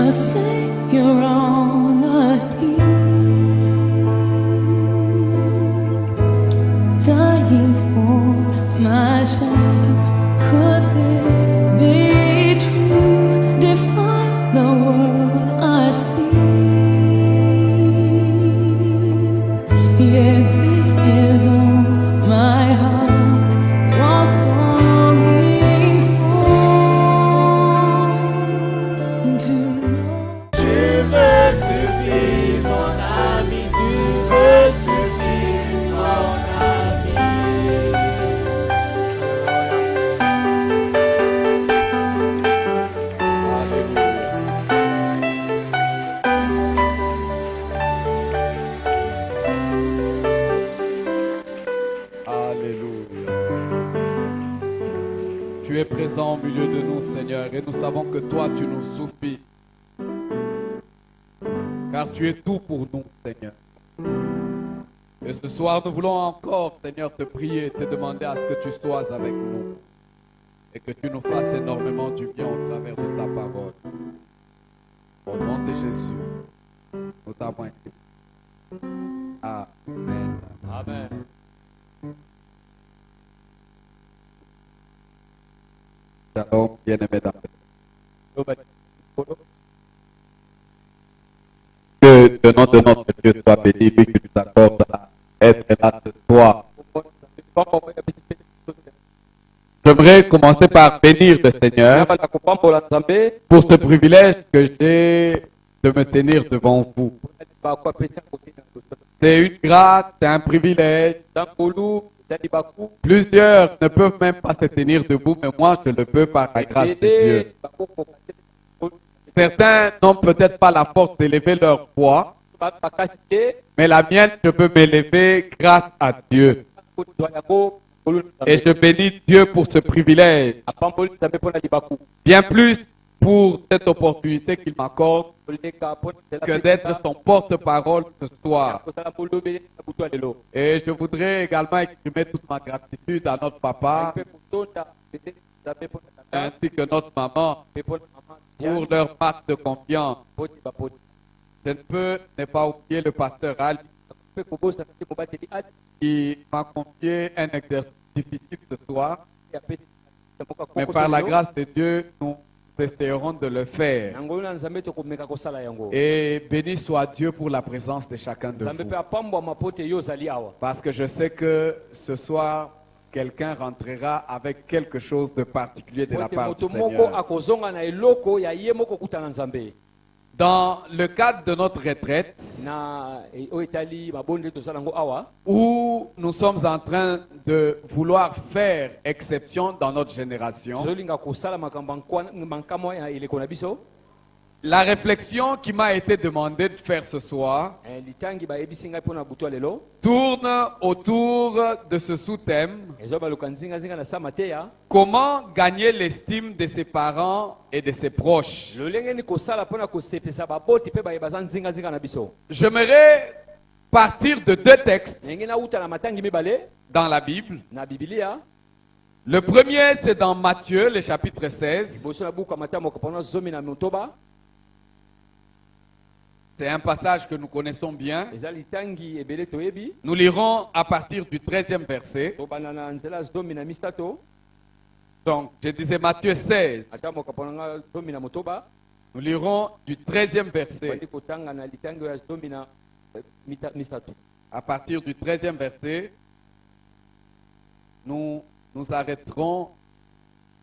a Savior on the hill, dying for my shame. Could this be true? Defies the world I see. Yet this is all my heart was longing for, to know. Tu me suffis, mon ami, tu me suffis, mon ami. Alléluia. Tu es présent au milieu de nous, Seigneur, et nous savons que toi, tu nous suffis. Car tu es tout pour nous, Seigneur. Et ce soir, nous voulons encore, Seigneur, te prier, te demander à ce que tu sois avec nous. Et que tu nous fasses énormément du bien au travers de ta parole. Au nom de Jésus, nous t'avons été. Amen. Amen. Shalom, bien-aimés dans le que le nom de notre Dieu soit béni, lui qui nous accorde à être là ce soir. J'aimerais commencer par bénir le Seigneur pour ce privilège que j'ai de me tenir devant vous. C'est une grâce, c'est un privilège. Plusieurs ne peuvent même pas se tenir debout, mais moi je le peux par la grâce de Dieu. Certains n'ont peut-être pas la force d'élever leur poids, mais la mienne, je peux m'élever grâce à Dieu. Et je bénis Dieu pour ce privilège. Bien plus pour cette opportunité qu'il m'accorde que d'être son porte-parole ce soir. Et je voudrais également exprimer toute ma gratitude à notre papa ainsi que notre maman pour leur marque de confiance. Je ne peux ne pas oublier le pasteur Ali qui m'a confié un exercice difficile ce soir, mais par la grâce de Dieu, nous essaierons de le faire. Et béni soit Dieu pour la présence de chacun de vous. Parce que je sais que ce soir, quelqu'un rentrera avec quelque chose de particulier de la part du Seigneur. Dans le cadre de notre retraite, où nous sommes en train de vouloir faire exception dans notre génération, la réflexion qui m'a été demandée de faire ce soir tourne autour de ce sous-thème: comment gagner l'estime de ses parents et de ses proches. J'aimerais partir de deux textes dans la Bible. Le premier, c'est dans Matthieu, le chapitre 16. C'est un passage que nous connaissons bien. Nous lirons à partir du 13e verset. Donc, je disais Matthieu 16. Nous lirons du 13e verset. À partir du 13e verset, nous nous arrêterons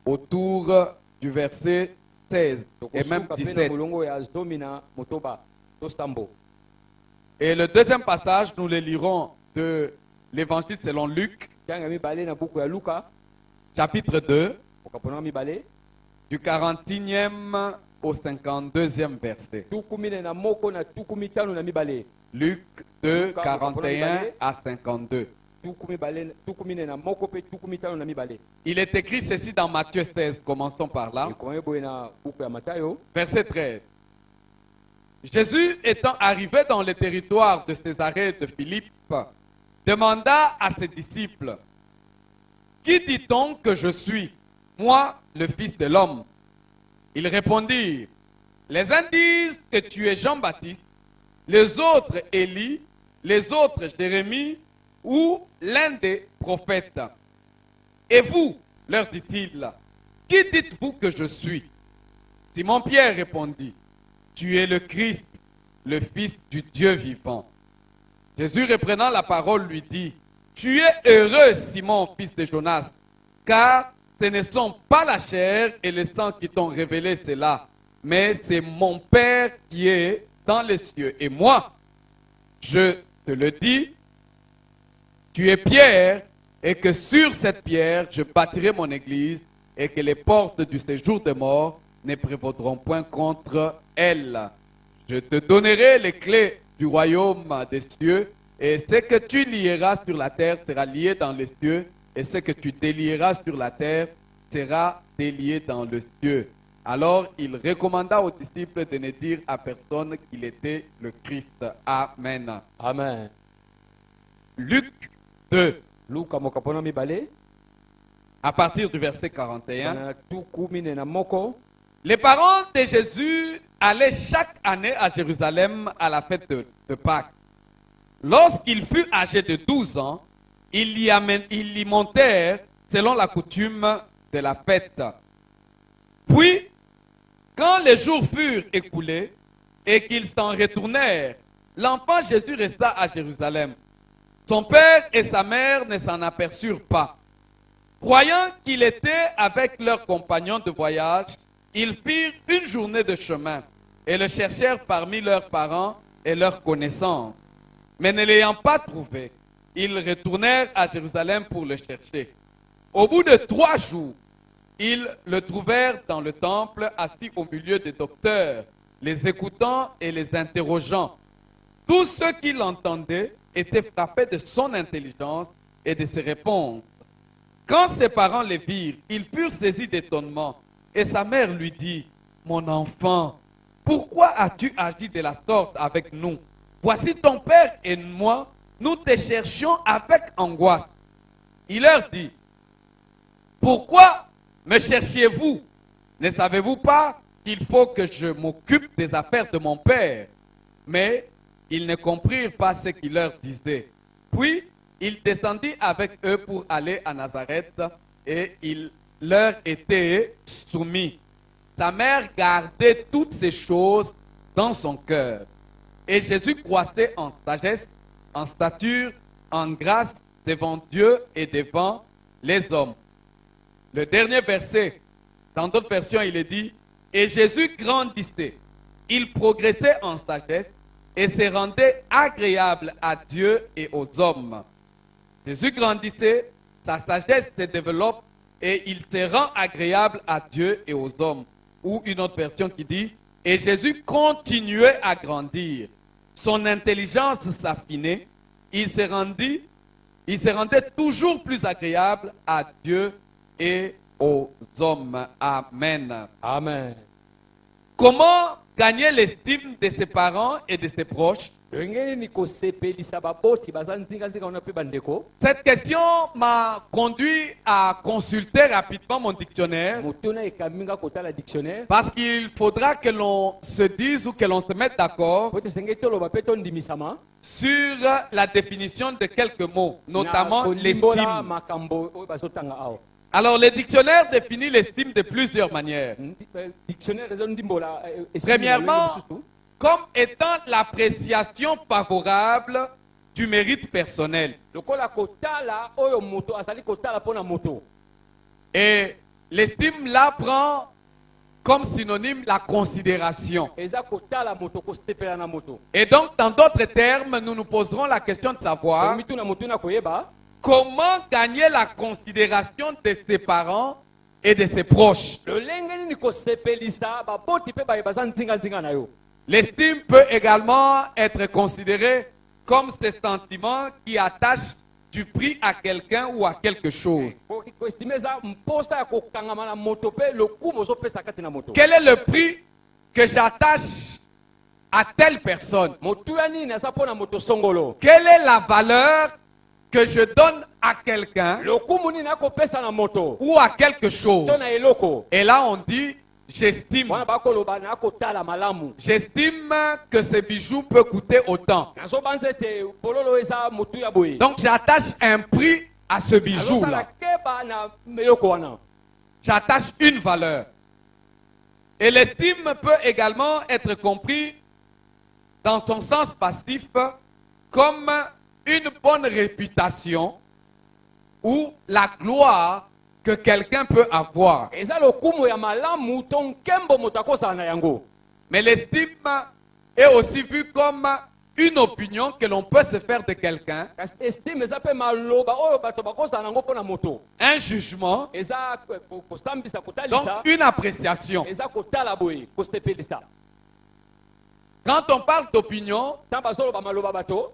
autour du verset 16 et même 17. Et le deuxième passage, nous le lirons de l'évangile selon Luc, chapitre 2, du 41e au 52e verset. Luc 2, 41 à 52. Il est écrit ceci dans Matthieu 16, commençons par là. Verset 13. Jésus étant arrivé dans le territoire de Césarée de Philippe, demanda à ses disciples: qui dit-on que je suis, moi, le Fils de l'homme? Ils répondirent: Les uns disent que tu es Jean-Baptiste, les autres Élie, les autres Jérémie ou l'un des prophètes. Et vous, leur dit-il, qui dites-vous que je suis? Simon-Pierre répondit, tu es le Christ, le Fils du Dieu vivant. Jésus reprenant la parole lui dit, tu es heureux, Simon, fils de Jonas, car ce ne sont pas la chair et le sang qui t'ont révélé cela, mais c'est mon Père qui est dans les cieux. Et moi, je te le dis, tu es Pierre, et que sur cette pierre, je bâtirai mon église, et que les portes du séjour des morts ne prévaudront point contre elle. Je te donnerai les clés du royaume des cieux, et ce que tu lieras sur la terre sera lié dans les cieux, et ce que tu délieras sur la terre sera délié dans le cieux. Alors il recommanda aux disciples de ne dire à personne qu'il était le Christ. Amen. Amen. Luc 2, Luka mokapona mibale. à partir du verset 41. Na tuku mine na moko. Les parents de Jésus allaient chaque année à Jérusalem à la fête de Pâques. Lorsqu'il fut âgé de 12 ans, ils y montèrent selon la coutume de la fête. Puis, quand les jours furent écoulés et qu'ils s'en retournèrent, l'enfant Jésus resta à Jérusalem. Son père et sa mère ne s'en aperçurent pas. Croyant qu'il était avec leurs compagnons de voyage, ils firent une journée de chemin et le cherchèrent parmi leurs parents et leurs connaissances. Mais ne l'ayant pas trouvé, ils retournèrent à Jérusalem pour le chercher. Au bout de 3 jours, ils le trouvèrent dans le temple, assis au milieu des docteurs, les écoutant et les interrogeant. Tous ceux qui l'entendaient étaient frappés de son intelligence et de ses réponses. Quand ses parents les virent, ils furent saisis d'étonnement. Et sa mère lui dit, « Mon enfant, pourquoi as-tu agi de la sorte avec nous? Voici ton père et moi, nous te cherchions avec angoisse. » Il leur dit, « Pourquoi me cherchiez-vous? Ne savez-vous pas qu'il faut que je m'occupe des affaires de mon père? » Mais ils ne comprirent pas ce qu'il leur disait. Puis, il descendit avec eux pour aller à Nazareth et il leur était soumis. Sa mère gardait toutes ces choses dans son cœur. Et Jésus croissait en sagesse, en stature, en grâce devant Dieu et devant les hommes. Le dernier verset, dans d'autres versions, il est dit, « Et Jésus grandissait, il progressait en sagesse et se rendait agréable à Dieu et aux hommes. » Jésus grandissait, sa sagesse se développe et il se rend agréable à Dieu et aux hommes. Ou une autre version qui dit, « Et Jésus continuait à grandir. Son intelligence s'affinait. Il se rendait toujours plus agréable à Dieu et aux hommes. » Amen. Amen. Comment gagner l'estime de ses parents et de ses proches? Cette question m'a conduit à consulter rapidement mon dictionnaire parce qu'il faudra que l'on se dise ou que l'on se mette d'accord sur la définition de quelques mots, notamment l'estime. Alors, le dictionnaire définit l'estime de plusieurs manières. Premièrement, comme étant l'appréciation favorable du mérite personnel. Et l'estime là prend comme synonyme la considération. Et donc, dans d'autres termes, nous nous poserons la question de savoir comment gagner la considération de ses parents et de ses proches. L'estime peut également être considérée comme ce sentiment qui attache du prix à quelqu'un ou à quelque chose. Quel est le prix que j'attache à telle personne? Quelle est la valeur que je donne à quelqu'un ou à quelque chose? Et là on dit, j'estime. Wana bakoloba na kotala malamu. J'estime que ce bijou peut coûter autant. Nazo banzete pololo eza mutu ya boye. Donc j'attache un prix à ce Nazo bijou-là. sala keba na meyoko wana. J'attache une valeur. Et l'estime peut également être compris dans son sens passif comme une bonne réputation ou la gloire que quelqu'un peut avoir. Eza lokumu ya malamu ton kembo motakosa na yango. Mais l'estime est aussi vue comme une opinion que l'on peut se faire de quelqu'un, Kasi estime eza pe maloba oyo bato bakosa nango pona moto. un jugement, Eza kostambisa donc kotalisa. une appréciation. Eza kotala boye kostepelisa. Quand on parle d'opinion, Tamba zolo ba maloba bato.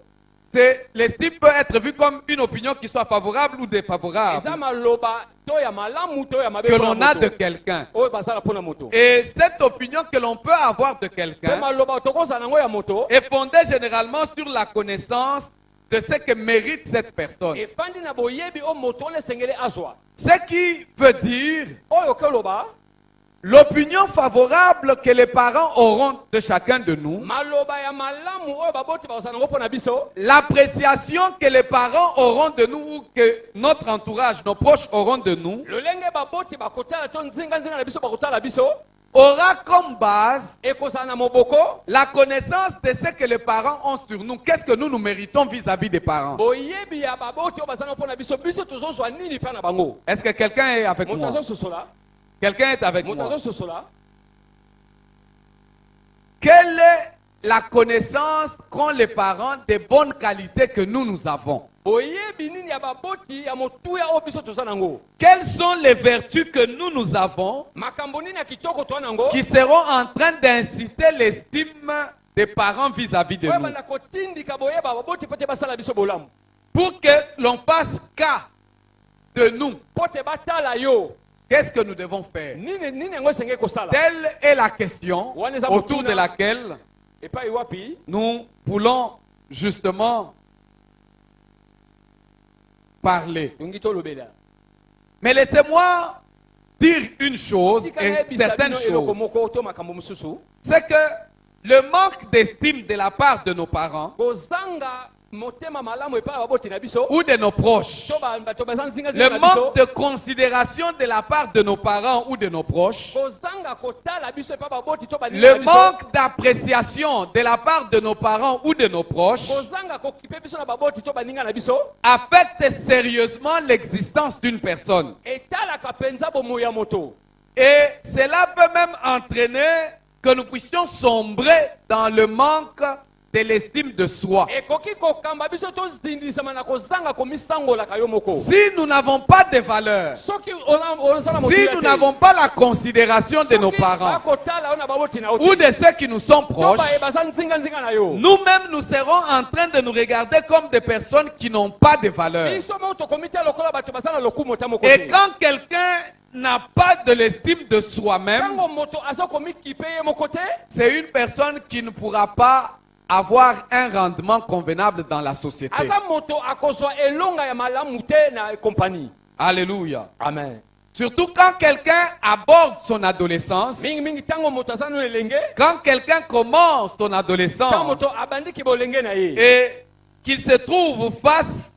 l'estime peut être vue comme une opinion qui soit favorable ou défavorable Eza maloba to ya malamu to ya mabe que pona l'on a moto. de quelqu'un. Oyo basala pona moto. Et cette opinion que l'on peut avoir de Pe quelqu'un maloba tokosa nango ya moto. est fondée généralement sur la connaissance de ce que mérite cette personne. Efandi na boyebi o moto ne sengele azwa. Ce qui veut dire Oyo keloba l'opinion favorable que les parents auront de chacun de nous, maloba ya malamu oyo baboti bakosa nango pona biso. l'appréciation que les parents auront de nous ou que notre entourage, nos proches auront de nous, Lolenge baboti bakotala to nzinga na biso bakotala biso. aura comme base Ekosa na moboko. la connaissance de ce que les parents ont sur nous. Qu'est-ce que nous méritons vis-à-vis des parents? Boyebi ya baboti oyo basala pona biso. Biso tozozwa nini pa na bango. Est-ce que quelqu'un est avec Moto moi? azososola. Quelqu'un est avec Moto moi. azososola. Quelle est la connaissance qu'ont les parents des bonnes qualités que nous avons? Boyebi nini ya baboti ya motuya oyo biso toza nango. Quelles sont les vertus que nous avons Makambo nini ya kitoko toa nango. qui seront en train d'inciter l'estime des parents vis-à-vis de Oyo nous? banda kotindika boyeba baboti pote basala biso bolamu. Pour que l'on fasse cas de nous, Pote batala yo. qu'est-ce que nous devons faire? Nini yango senge kosala. Telle est la question Waneza autour mutuna. de laquelle Epai wapi. nous voulons justement parler. Yongi tolobela. Mais laissez-moi dire une chose, et certaines eloko choses. moko to makambo mususu. C'est que le manque d'estime de la part de nos parents Kozanga motema malamu epai baboti na biso. ou de nos proches, To baza nzinga le na biso. manque de considération de la part de nos parents ou de nos proches, Kozanga kotala biso epai baboti to baninga le na biso. manque d'appréciation de la part de nos parents ou de nos proches Kozanga kokipe biso na baboti to baninga na biso. affecte sérieusement l'existence d'une personne. Etalaka penza bomo ya moto. Et cela peut même entraîner que nous puissions sombrer dans le manque de l'estime de soi. Ekoki kokamba biso to zindisama na kozanga komisangolaka yo moko. Si nous n'avons pas de valeur, Soki ozala moto. si nous n'avons pas la considération de nos parents bakotala yo na baboti na ou de ceux qui nous sont proches, baza nzinga na yo. nous-mêmes nous serons en train de nous regarder comme des personnes qui n'ont pas de valeur. Biso mo to komite lokola bato baza na lokumu ta moko. Et quand quelqu'un n'a pas de l'estime de soi-même, Tango moto azo komikipe ye moko te. c'est une personne qui ne pourra pas avoir un rendement convenable dans la société. Aza moto akozwa elonga ya malamu te na compagnie. Alléluia. Amen. Surtout quand quelqu'un aborde son adolescence, Mingi mingi tango moto aza no elenge. quand quelqu'un commence son Tango adolescence moto abandiki bolenge na ye. et qu'il se trouve face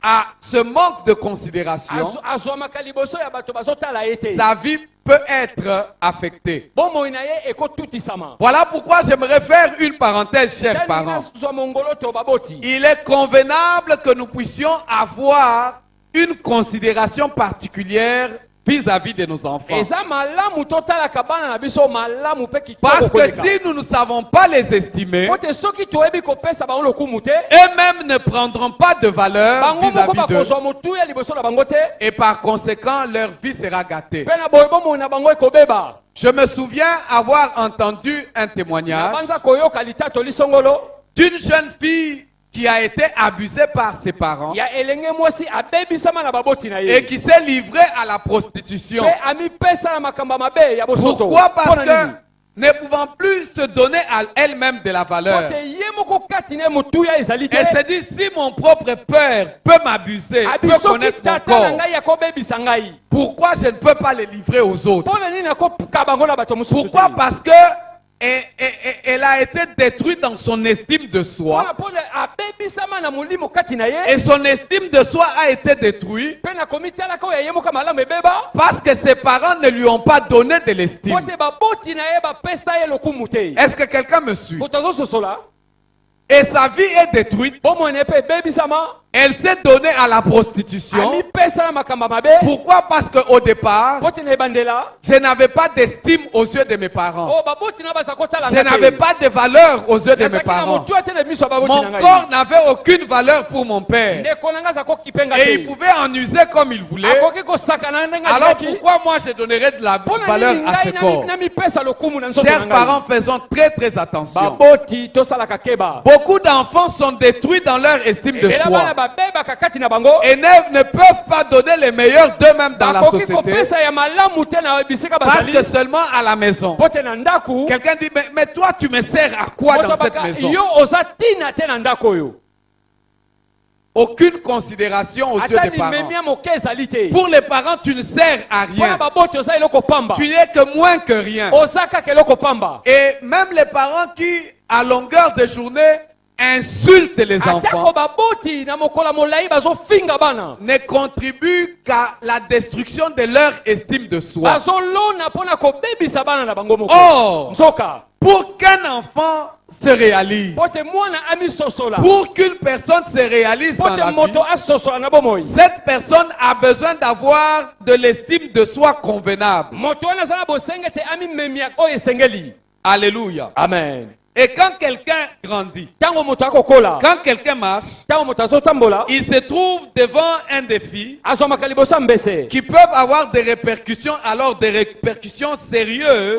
à ce manque de considération, Azwamaka liboso ya bato bazotala ye te. sa vie peut être affectée. Bomoi na ye ekotutisama. Voilà pourquoi j'aimerais faire une parenthèse, chers Tani parents. nazwa mongolo to baboti. Il est convenable que nous puissions avoir une considération particulière vis-à-vis de nos enfants. Eza malamu totalaka bana na biso malamu pe kitoko Parce que koleka. si nous ne savons pas les estimer, Pote soki toyebi kopesa bango lokumu te. eux-mêmes ne prendront pas de valeur Bango moko vis-à-vis d'eux. bakozwa motuya liboso na bango te. Et par conséquent, leur vie sera gâtée. Pe na boye bomoi na bango ekobeba. Je me souviens avoir entendu un témoignage Banza koyoka litato lisongolo. d'une jeune fille qui a été abusée par ses parents Ya elenge mwasi abebisama na baboti na et ye. qui s'est livrée à la prostitution. Pe amipesa na makamba mabe ya bosoto. Pourquoi? Parce Mpona que nini? ne pouvant plus se donner à elle-même de la valeur, Pote ye moko kati na motuya ezali te. Elle se dit, si mon propre père peut m'abuser, peut Abisoki connaître mon tata na corps, ngai akobebisa ngai. pourquoi je ne peux pas les livrer aux autres? Pona nini nakokabango na bato mosusu? Pourquoi? Parce que elle a été détruite dans son estime de soi. Pona abebisama na molimo kati na ye. Et son estime de soi a été détruite Pe na komita ko ya yemoka malamu ebeba. parce que ses parents ne lui ont pas donné de l'estime. Pote baboti na ye bapesa ye lokumu te. Est-ce que quelqu'un me suit? Botazo sosola. Et sa vie est détruite. Bomo ne pe bebisama. Elle s'est donnée à la prostitution. Ami pesa na makamba mabe. Pourquoi? Parce qu'au départ, Pote na ebandela. je n'avais pas d'estime aux yeux de mes parents. Oh baboti na basa kotala Je n'avais pas de valeur aux yeux de mes parents. Mon corps n'avait aucune valeur pour mon père. Et il pouvait en user comme il voulait. Alors pourquoi moi je donnerais de la valeur à ce corps? Chers parents, faisons très très attention. Beaucoup d'enfants sont détruits dans leur estime de soi. Et ne peuvent pas donner les meilleurs d'eux-mêmes dans la société. Parce que seulement à la maison. Quelqu'un dit, mais toi tu me sers à quoi dans cette maison? Aucune considération aux yeux des parents. Pour les parents, tu ne sers à rien. Tu n'es que moins que rien. Et même les parents qui, à longueur de journée, insultent les enfants, ne contribuent qu'à la destruction de leur estime de soi. Or, pour qu'un enfant se réalise, pour qu'une personne se réalise dans la vie, cette personne a besoin d'avoir de l'estime de soi convenable. Alléluia. Amen. Et quand quelqu'un grandit, quand quelqu'un marche, il se trouve devant un défi qui peuvent avoir des répercussions, alors des répercussions sérieuses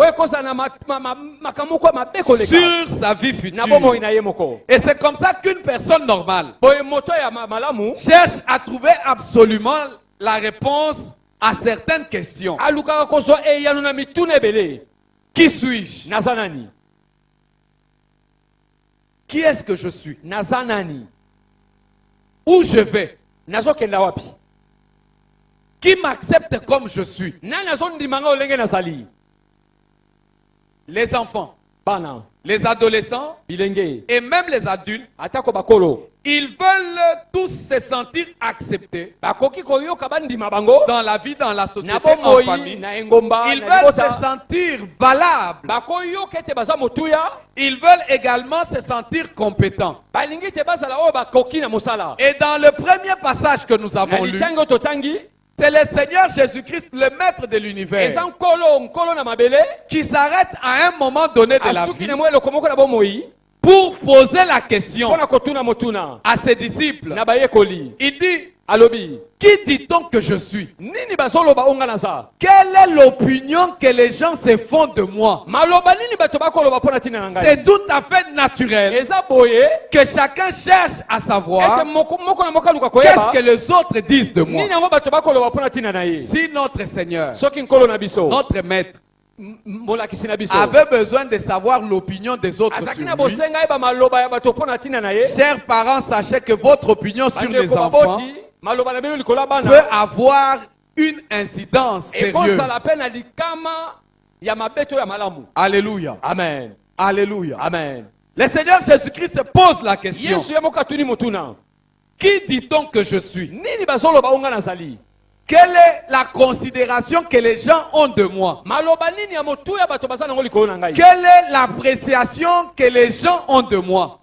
sur sa vie future. Et c'est comme ça qu'une personne normale cherche à trouver absolument la réponse à certaines questions. Qui suis-je? Qui est-ce que je suis? Où je vais? Qui m'accepte comme je suis? Les enfants, les adolescents et même les adultes, ils veulent tous se sentir acceptés dans la vie, dans la société, en famille. Ils veulent se sentir valables. Ils veulent également se sentir compétents. Et dans le premier passage que nous avons lu, c'est le Seigneur Jésus-Christ, le maître de l'univers, qui s'arrête à un moment donné de la vie pour poser la question à ses disciples. Il dit, qui dit-on que je suis? Quelle est l'opinion que les gens se font de moi? C'est tout à fait naturel que chacun cherche à savoir qu'est-ce que les autres disent de moi. Si notre Seigneur, notre Maître, avait besoin de savoir l'opinion des autres sur lui, chers parents, sachez que votre opinion sur les enfants peut avoir une incidence sérieuse. Alléluia. Amen. Alléluia. Amen. Le Seigneur Jésus-Christ pose la question. Qui dit-on que je suis? Quelle est la considération que les gens ont de moi? Quelle est l'appréciation que les gens ont de moi?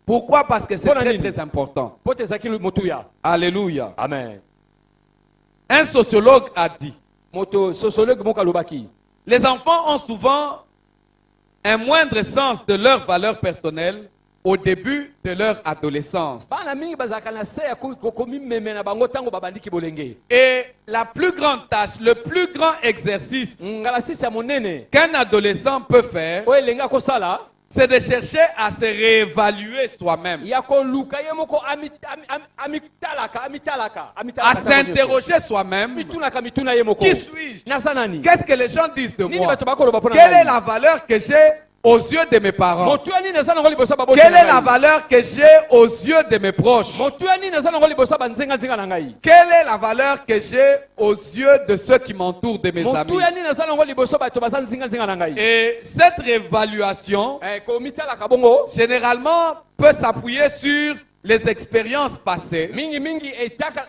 Pourquoi? Parce que c'est très très important. Alléluia. Amen. Un sociologue a dit, les enfants ont souvent un moindre sens de leur valeur personnelle au début de leur adolescence. Et la plus grande tâche, le plus grand exercice qu'un adolescent peut faire, c'est de chercher à se réévaluer soi-même, à s'interroger soi-même. Qui suis-je? Qu'est-ce que les gens disent de moi? Quelle est la valeur que j'ai aux yeux de mes parents? motu ya nini naza nango liboso ya baboti Quelle na est la ngai? valeur que j'ai aux yeux de mes proches? motu ya nini naza nango liboso ya banzenganzenga na ngai? Quelle est la valeur que j'ai aux yeux de ceux qui m'entourent, de mes motu amis? ya nini naza nango liboso ya bato baza nzinganzinga na ngai? Et cette réévaluation, komitalaka bongo généralement, peut s'appuyer sur les expériences passées mingi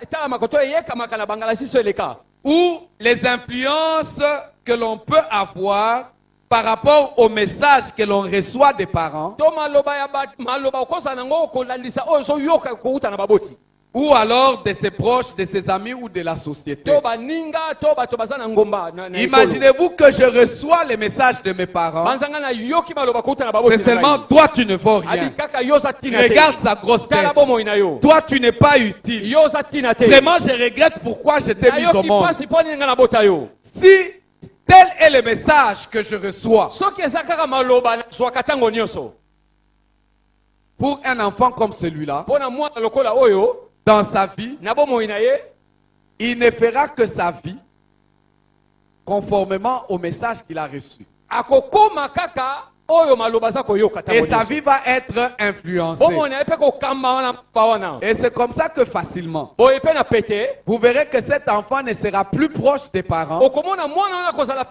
etalamaka to eyekamaka na bangala siso eleka, ou les influences que l'on peut avoir par rapport au message que l'on reçoit des parents, to maloba ya maloba okozala nango kolandisa oyo ozoyoka kouta na baboti, ou alors de ses proches, de ses amis ou de la société. to baninga to bato baza na ngomba na ekolo. Imaginez-vous que je reçois les messages de mes parents. banzanga na yoki maloba kouta na baboti C'est seulement toi, tu ne vaux abi rien. kaka yo za tina te, Regarde sa grosse tête. tala bomoi na yo, Toi, tu n'es pas utile. yo za tina te, Vraiment, je regrette pourquoi je t'ai na mis au yoki monde. pasi mpo nini nga na bota yo. Si tel est le message que je reçois soki eza kaka maloba nazwaka ntango nyonso pour un enfant comme celui-là, mpo na mwana lokola oyo dans sa vie, na bomoi na ye, il ne fera que sa vie conformément au message qu'il a reçu. akokoma kaka oyo maloba aza koyoka Et ntango sa nyonso. vie va être influencée. bomoi na ye mpe kokamba wana mpa wana Et c'est comme ça que facilement, boye mpe na pete vous verrez que cet enfant ne sera plus proche des parents. okomona mwana wana kozala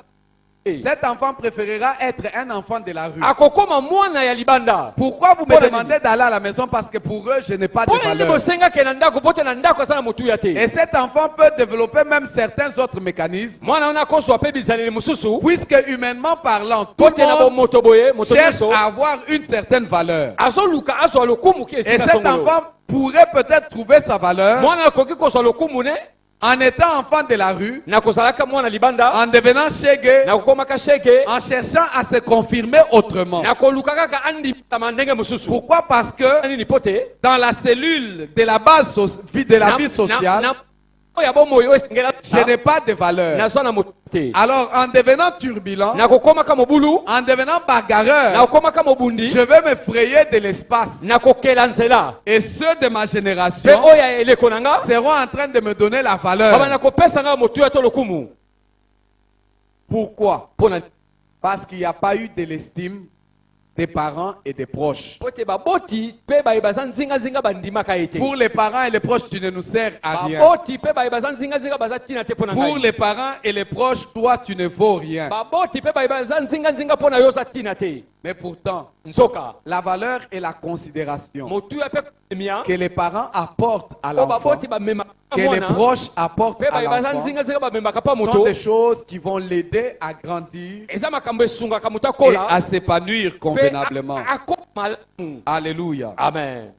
Cet enfant préférera être un enfant de la rue. akokoma mwana ya libanda. Pourquoi vous me Pour demandez d'aller à la maison? Parce que pour eux, je n'ai pas de mpo na nini valeur. bosengaki na ndako mpo te na ndako aza na motuya te. Et cet enfant peut développer même certains autres mécanismes, mwana wana akozwa mpe bizaleli mosusu puisque humainement parlant, tout mpo te na le monde bomoto boye moto cherche nyonso à avoir une certaine valeur. azoluka azwa lokumu ki Et esika cet songolo. enfant pourrait peut-être trouver sa valeur mwana akoki kozwa lokumu ne en étant enfant de la rue, na kozalaka mwana libanda en devenant shege, na kokomaka shege en cherchant à se confirmer autrement. na koluka kaka andimama ndenge mosusu. Pourquoi? Parce que nini mpo te dans la cellule de la base de la vie sociale, oyo bomoi oyo esengela je n'ai pas de valeur. nazwa na motu te. Alors, en devenant turbulent, na kokomaka mobulu en devenant na bagarreur, kokomaka mobundi je vais me frayer de l'espace. na kokela nzela Et ceux de ma mpe génération oyo ya eleko na nga seront en train de me donner la baba valeur. na kopesa nga motuya to lokumu. Pourquoi? mpo na Parce qu'il n'y a pas eu de l'estime des parents et des proches. po te baboti mpe baye baza nzingazinga bandimaka ye te. Pour les parents et les proches, tu ne nous sers à rien. baboti mpe baye baza nzingazinga baza tina te mpo na Pour ngai. les parents et les proches, toi, tu ne vaux rien. baboti mpe baye baza nzingazinga mpo na yo oza tina te. Mais pourtant, nzoka la valeur et la considération motuya mpe komemia que les parents apportent à po l'enfant, baboti bamemaka que les mwana proches apportent mpe à baye baza l'enfant, nzingazinga bamemaka mpa sont moto des choses qui vont l'aider à grandir eza makambo esungaka moto et akola à s'épanouir mpe convenablement. akoma malamu. Alléluia. Amen.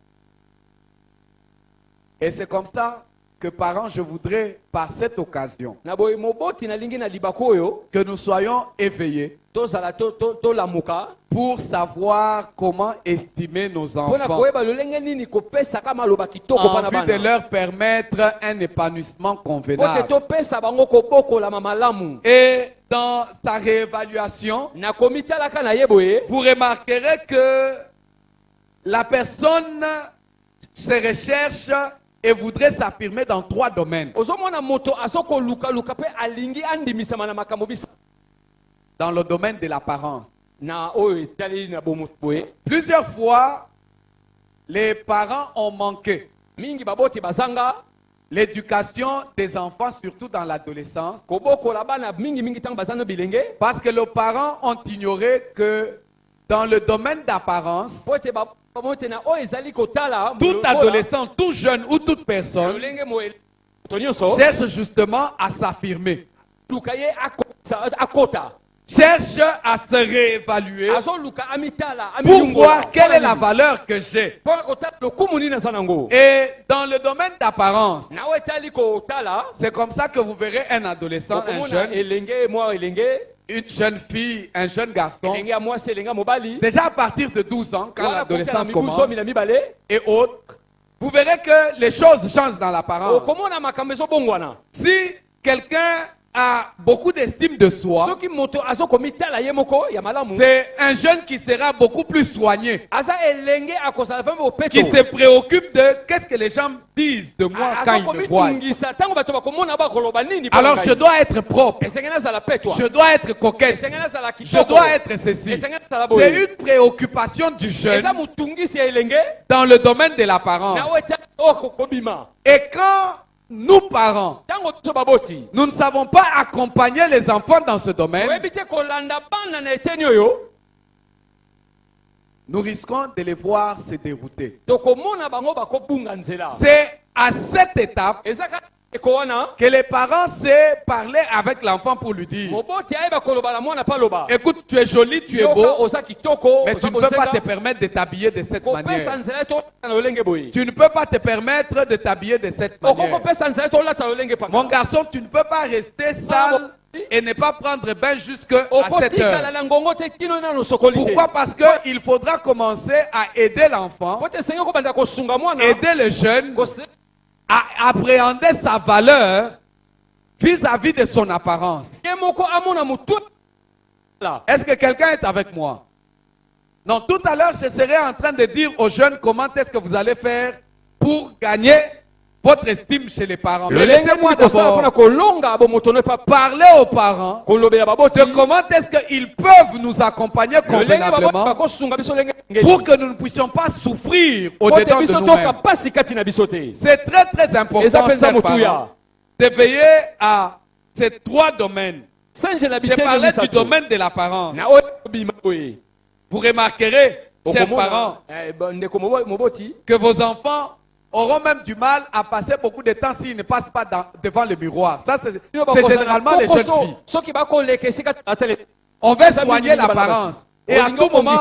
Et c'est comme ça que, parents, je voudrais, par cette occasion, na boye moboti nalingi na libako oyo que nous soyons éveillés tozala tolamuka pour savoir comment estimer nos mpo na enfants, koyeba lolenge nini kopesaka maloba kitoko en mpa na vue de bana leur permettre un épanouissement mpo te convenable. topesa bango kobokolama malamu. Et dans sa réévaluation, na komitalaka na ye boye vous remarquerez que la personne se recherche et voudrait s'affirmer dans 3 domaines. ozomona moto azokolukaluka mpe alingi andimisama na makambo bisa Dans le domaine de l'apparence. na oyo etaleli na bomoto boye. Plusieurs fois, les parents ont manqué mingi baboti bazanga l'éducation des enfants, surtout dans l'adolescence, kobokola bana mingi ntango baza na bilenge parce que les parents ont ignoré que dans le domaine d'apparence, po ete bamote na oyo ezali kotala tout adolescent, tout jeune ou toute personne lolenge moto nyonso cherche justement à s'affirmer, luka ye akota cherche à se réévaluer azoluka amitala pour voir quelle est la valeur que j'ai. mpo kotala lokumu nini aza nango. Et dans le domaine d'apparence, na oyo etali kotala c'est comme ça que vous verrez un adolescent, un okomona jeune, elenge mwa elenge une jeune fille, un jeune garçon, elenge ya mwasi elenge ya mobali déjà à partir de 12 ans, quand wana l'adolescence mibu commence, zomi na mibale et autres, vous verrez que les choses changent dans l'apparence. okomona makambo ezobongwana. Si quelqu'un a beaucoup d'estime de soi, soki moto azokomitala ye moko ya malamu c'est un jeune qui sera beaucoup plus soigné, aza elenge akozala femme opeto qui se préoccupe de qu'est-ce que les gens disent de moi quand ils me voient. azokomitungisa ntango bato bakomona bakoloba nini mpo Alors na je ngai. dois être propre, esengeli azala petwa je dois être coquette, esengeli azala je kitoko dois être ceci. esengeli azala C'est boye une préoccupation du jeune eza motungisi ya elenge dans le domaine de l'apparence. na oyo okokobima Et quand nous, parents, ntango biso baboti nous ne savons pas accompagner les enfants dans ce domaine, oyebi te kolanda bana na eteni oyo nous risquons de les voir se dérouter. tokomona bango bakobunga nzela C'est à cette étape eza kaka eko wana que les parents savent parler avec l'enfant pour lui dire, moboti ayeba koloba na mwana pa loba écoute, tu es joli, tu es yoka beau, oza kitoko mais tu oza ne peux pas te bonzenga permettre de t'habiller de cette kopesa manière. nzela ye tolata na lolenge boye Tu ne peux pas te permettre de t'habiller de cette manière. okokopesa nzela ye tolata na lolenge Mon paka garçon, tu ne peux pas rester sale et ne pas prendre bain jusqu'à cette okotikala heure. na ngongo te kino nano sokoli te Pourquoi? Parce qu'il faudra commencer à aider l'enfant, po te esengeli kobanda kosunga mwana aider le jeune kose- à appréhender sa valeur vis-à-vis de son apparence. ye moko amona motu la Est-ce que quelqu'un est avec moi? Non, tout à l'heure, je serai en train de dire aux jeunes comment est-ce que vous allez faire pour gagner votre estime chez les parents. Mais lolenge laissez-moi nini kosala mpona d'abord kolonga bomoto ne pa parler aux parents kolobela baboti de comment est-ce qu'ils peuvent nous accompagner lolenge baboti convenablement bakosunga biso lenge pour que nous ne puissions pas souffrir po te au-dedans de biso nous-mêmes. toka pasi kati na biso te C'est très très eza important, mpenza chers motuya parents, de veiller à ces trois domaines. sanjela Je bitendo parlais du misato domaine de l'apparence. na oyo bima boye Vous remarquerez, chers okomona parents, ndeko moboti que vos enfants auront même du mal à passer beaucoup de temps s'ils ne passent pas devant le miroir. Ça, c'est généralement les jeunes filles. soki bakoleka esika atele On veut Ça, soigner oui, l'apparence. oui, Et à oui, tout oui, moment,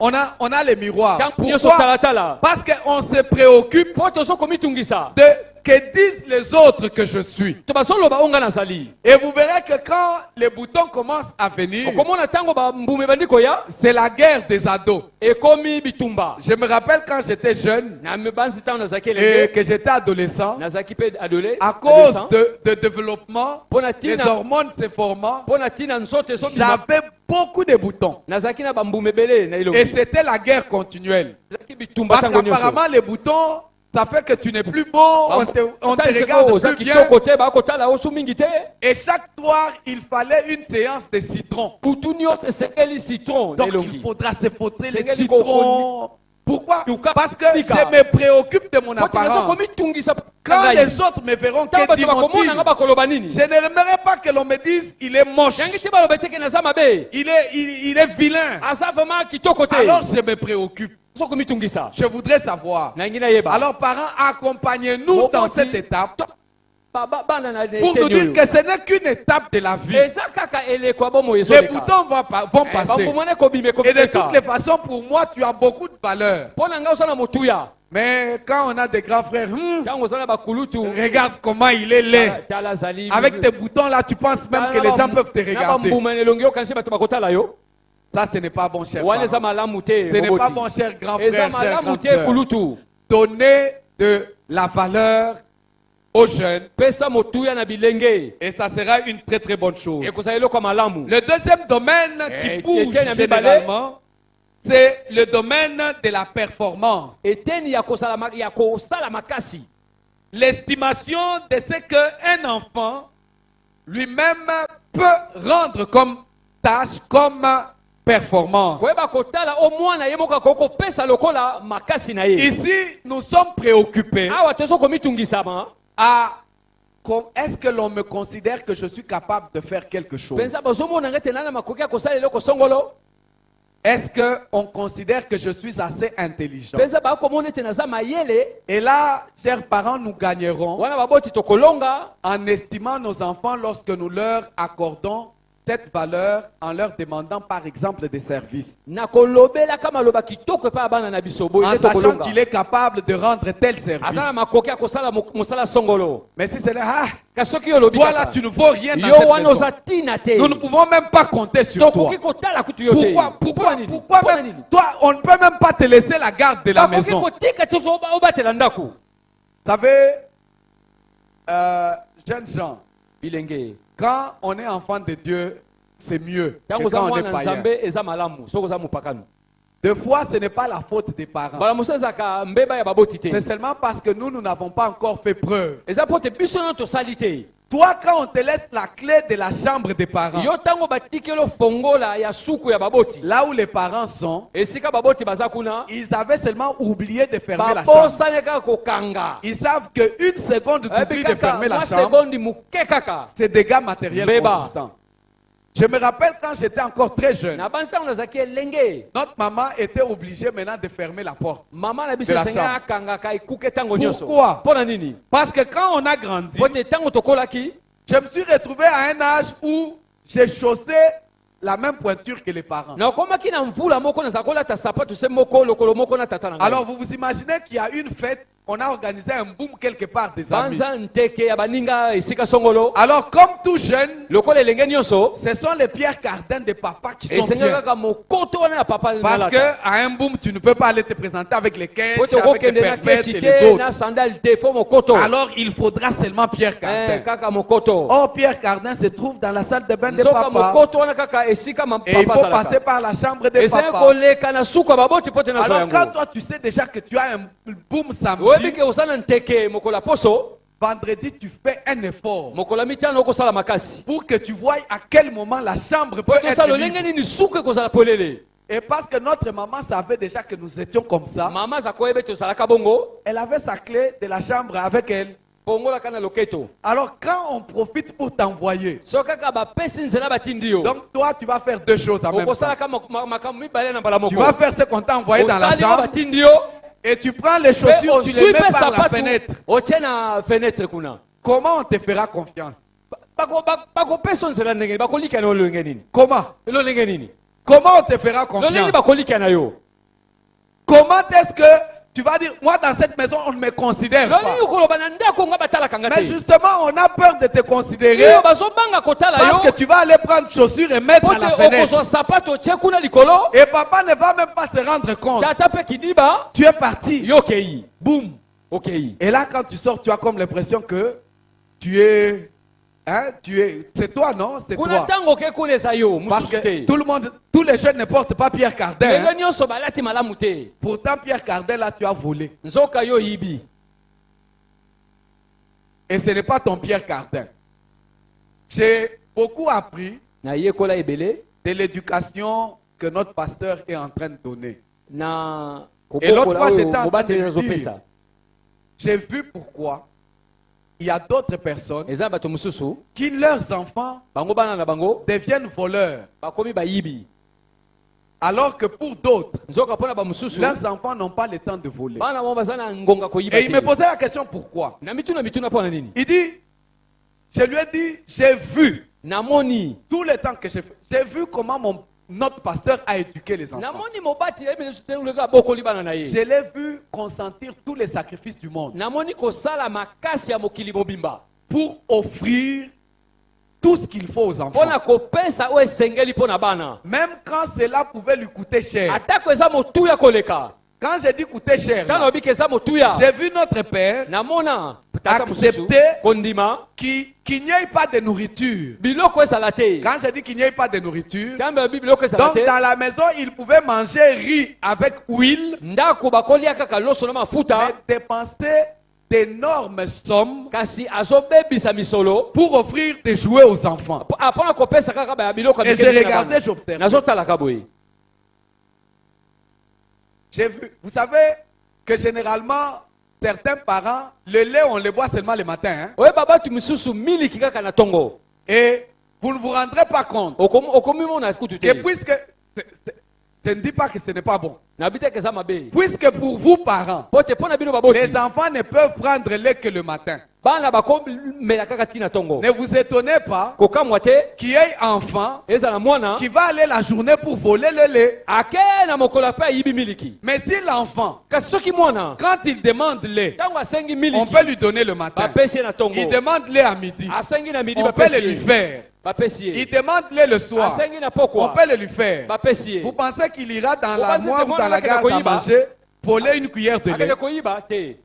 oui, on a les miroirs. ntango nyonso Pourquoi? talatala Parce qu'on se préoccupe po tozokomitungisa de que disent les autres que je suis. to bazoloba onga nazali Et vous verrez que quand les boutons commencent à venir, okomona ntango bambume bandi koya c'est la guerre des ados. ekomi bitumba Je me rappelle quand j'étais jeune na mibanzi ntango nazalaki et elenge que j'étais adolescent, nazalaki mpe adole à cause de développement, mpo na les ntina hormones se formant, mpo na ntina nzoto ezobima j'avais beaucoup de boutons. nazalaki na bambume ebele na Et elongi c'était la guerre continuelle. ezalaki bitumba Parce ntango nyonso qu'apparemment, les boutons, ça fait que tu n'es plus beau, on te Tandis que regarde oza plus bien. kitoko te bakotala osu mingi te Et chaque soir, il fallait une séance de citron. butu nyonso esengeli citron na Donc, il elongi faudra se frotter C'est les quel citrons. Pourquoi? Luka- Parce que Lika. je me préoccupe de mon po te naza apparence. komitungisa Quand les autres me verront, ntango que bato bakomona nga diront-ils? bakoloba nini Je n'aimerais pas que l'on me dise il est moche, yangi te baloba teke naza mabe il est vilain. aza vraiment kitoko te Alors je me préoccupe. so komitungisa Je voudrais savoir. nangi nayeba Alors parents, accompagnez-nous dans cette étape bana na pour nous dire que ce n'est qu'une étape de la vie. eza kaka eleko ya bomo Les ezoleka boutons vont passer. bambumane kobima Et de toutes ekobimeka les façons, pour moi, tu as beaucoup de valeur. mpo na ngai oza na motuya Mais quand on a des grands frères, ntango oza na bakulutu regarde comment il est laid. tala azali Avec tes boutons là, tu penses même que les gens peuvent te na regarder. bambumane elongi okanisi bato bakotala yo Ça, ce n'est pas bon, cher wana eza parents. malamu te Ce n'est pas moboti. bon, cher grand eza frère, cher malamu grande te sœur. kulutu Donner de la valeur aux jeunes pesa motuya na bilenge et ça sera une très très bonne chose. ekozala eloko ya malamu Le deuxième domaine qui Eh, bouge Étienne généralement, c'est le domaine de la performance. eteni ya kosala makasi L'estimation de ce qu'un enfant lui-même peut rendre comme tâche, comme performance. koyeba kotala o mwana ye moko akoki kopesa lokola makasi na ye Ici, nous sommes préoccupés awa tozokomitungisama à est-ce que l'on me considère que je suis capable de faire quelque chose? mpenza bazomona ngai te nana makoki ya kosala eloko songolo Est-ce qu'on considère que je suis assez intelligent? mpenza bakomona ete naza mayele Et là, chers parents, nous gagnerons wana baboti tokolonga en estimant nos enfants lorsque nous leur accordons cette valeur en leur demandant par exemple des services. na kolobelaka maloba kitoko epai ya bana na biso boye En nde sachant tokolonga qu'il est capable de rendre tel aza service. na makoki ya kosala mosala songolo Mais si c'est là, kasi soki yo olobi toi là, kaka tu ne vaux rien dans yo cette wana maison. oza tina te Nous ne pouvons même pas compter sur toi. tokoki kotala kutu yo te Pourquoi Mpona même, nini? toi, on ne peut même pas te laisser la garde de la bakoki maison. Vous kotika te obatela ndako savez, jeunes gens, bilenge quand on est enfant de Dieu, c'est mieux que Ntango oza quand on est mwana païen. nzambe eza malamu soki oza mopakano. Des fois, ce n'est pas la faute des parents. Mbala mosusu ezalaka mbeba ya baboti te. C'est seulement parce que nous n'avons pas encore fait preuve. Eza mpo te biso nano tosali te. Toi, quand on te laisse la clé de la chambre des parents, Yo ntango batikeli fongola ya suku ya baboti, là où les parents sont, esika baboti baza kuna, ils avaient seulement oublié de fermer la chambre. babosani kaka kokanga. Ils savent qu'une seconde d'oubli de fermer la chambre, sekondi moke kaka. c'est dégâts matériels Mbeba. consistants. Je me rappelle quand j'étais encore très jeune, Na bandi ntango nazalaki elenge, notre maman était obligée maintenant de fermer la porte. mama na biso De la esengi chambre. akangaka ekuke ntango nyonso. Pourquoi? Mpo na nini? Parce que quand on a grandi, Po te ntango tokolaki, je me suis retrouvé à un âge où j'ai chaussé la même pointure que les parents. nakomaki na mvula moko nazala kolata sapato se moko lokolo moko na tata na ngai. Alors vous vous imaginez qu'il y a une fête, on a organisé un boom quelque part des amis. banza nteke ya baninga esika songolo. Alors comme tout jeune, Lokola elenge nyonso, ce sont les Pierre Cardin de papa qui sont esenga bien. kaka mokoto wana ya papa Parce nalata. qu'à un boom, tu ne peux pas aller te présenter avec les caisses, Po te avec les kokende na permettes kechi et les te autres. na sandal te fo mokoto. Alors il faudra seulement Pierre Cardin. Kaka mokoto. Or Pierre Cardin se trouve dans la salle de bain de Nzoka papa. mokoto wana kaka esika Et il papa faut passer zalaka. par la chambre de Esenga papa. koleka na suka baboti po te na Alors quand yango. toi tu sais déjà que tu as un boom samedi, Oyebi ke osala nteke mokola poso, vendredi tu fais un effort mokola mitano okosala makasi. pour que tu vois à quel moment la chambre Po peut tosala être lolenge libre. nini suka ekozala polele. Et parce que notre maman savait déjà que nous étions comme ça, Mama za koyebe tozalaka bongo, elle avait sa clé de la chambre avec elle. pongolaka na loketo. Alors quand on profite pour t'envoyer, So kaka bapesi nzela batindi yo. donc toi tu vas faire deux choses en même temps. Okosalaka makambo mibale na mbala moko. Tu vas faire ce qu'on t'a envoyé dans la Osali mo chambre batindi yo. et tu prends les Pe chaussures, tu les osui mets pe par la sapatu fenêtre. otie na fenêtre kuna. Comment on te fera confiance? Bakopesa nzela ndenge nini, bakolika na yo lolenge nini. Comment? Lolenge nini. Comment on te fera Lolenge confiance? bakolika na yo. Comment est-ce que tu vas dire, moi dans cette maison on ne me considère pas? Lolenge koloba na ndako nga batalaka nga Mais te. justement on a peur de te considérer Yo bazobanga kotala parce que yo. tu vas aller prendre chaussures et mettre à la Pote fenêtre. okozwa sapato otie kuna likolo. Et papa ne va même pas se rendre compte. Tata pe kidiba. Tu es parti. Yo okei. Boum. Okei. Et là quand tu sors, tu as comme l'impression que tu es... Hein, c'est toi, non? C'est Kuna toi. tango ke kuna eza yo Parce mususu que te. tout le monde, tous les jeunes ne portent pas Pierre Cardin. hein. Ndenge nyonso balati malamu te. Pourtant, Pierre Cardin, là, tu as volé. Nzoka yo yibi. Et ce n'est pas ton Pierre Cardin. J'ai beaucoup appris Na yekola ebele de l'éducation que notre pasteur est en train de donner. na Et l'autre fois, kobokola j'étais oyo en train mobate de ezo dire, pesa. j'ai vu pourquoi il y a d'autres personnes Eza bato mususu qui, leurs enfants, bango bana na bango deviennent voleurs. bakomi bayibi. Alors que pour d'autres, Nzoka pona ba mususu leurs enfants n'ont pas le temps de voler. bana mo bazana ngonga koyiba Et il me te. posait la question pourquoi. Na mituna pona nini? Il dit, je lui ai dit, j'ai vu Namoni. tout le temps que j'ai vu comment notre pasteur a éduqué les enfants. Namoni mobati yebi nsutenga bokoli bana na ye. Je l'ai vu consentir tous les sacrifices du monde Namoni kosala makasi ya mokili mobimba. pour offrir tout ce qu'il faut aux enfants. Pona kopesa o esengeli pona bana. Même quand cela pouvait lui coûter cher. Atako eza motuya koleka. Quand j'ai dit coûter cher, là, Tano biki eza motuya. j'ai vu notre père Namona tata mususu accepter kondima qu'il n'y ait pas de nourriture. biloko ezala te. Quand j'ai dit qu'il n'y ait pas de nourriture, Kambe biloko ezala donc te. dans la maison, il pouvait manger riz avec huile, Ndako bakolia kaka loso na mais mafuta dépenser d'énormes sommes kasi azobebisa misolo pour offrir des jouets aux enfants. apona kopesa kaka ba biloko Et j'ai regardé, j'observe. nazotalaka boye. J'ai vu, vous savez que généralement, certains parents, le lait, on le boit seulement le matin. Hein? Oye babatu misusu miliki kaka na tongo. Et vous ne vous rendrez pas compte Okomi mona kutu que te. puisque, je ne dis pas que ce n'est pas bon, Nabite keza mabe. puisque pour vous parents, Pote pona bino baboti. les enfants ne peuvent prendre le lait que le matin. Bana bakomi mela kaka tina tongo. Ne vous étonnez pas Kokamwa te qu'il y ait enfant ezala mwana qui va aller la journée pour voler le lait. ake na mokolo pe yibi miliki. Mais si l'enfant, Kasi soki mwana quand il demande lait, tango asengi on miliki peut lui donner le matin. bapesi na tongo. Il demande lait à midi, Asengi na midi on peut le bapesi lui ye. faire. Bapesi Il ye. demande lait le soir, Asengi na on pokwa peut le lui faire. bapesi ye. Vous pensez qu'il ira dans Vous la pensez moire que ou dans la moi, gare je vais à manger, voler une cuillère de lait? Akende koyiba te.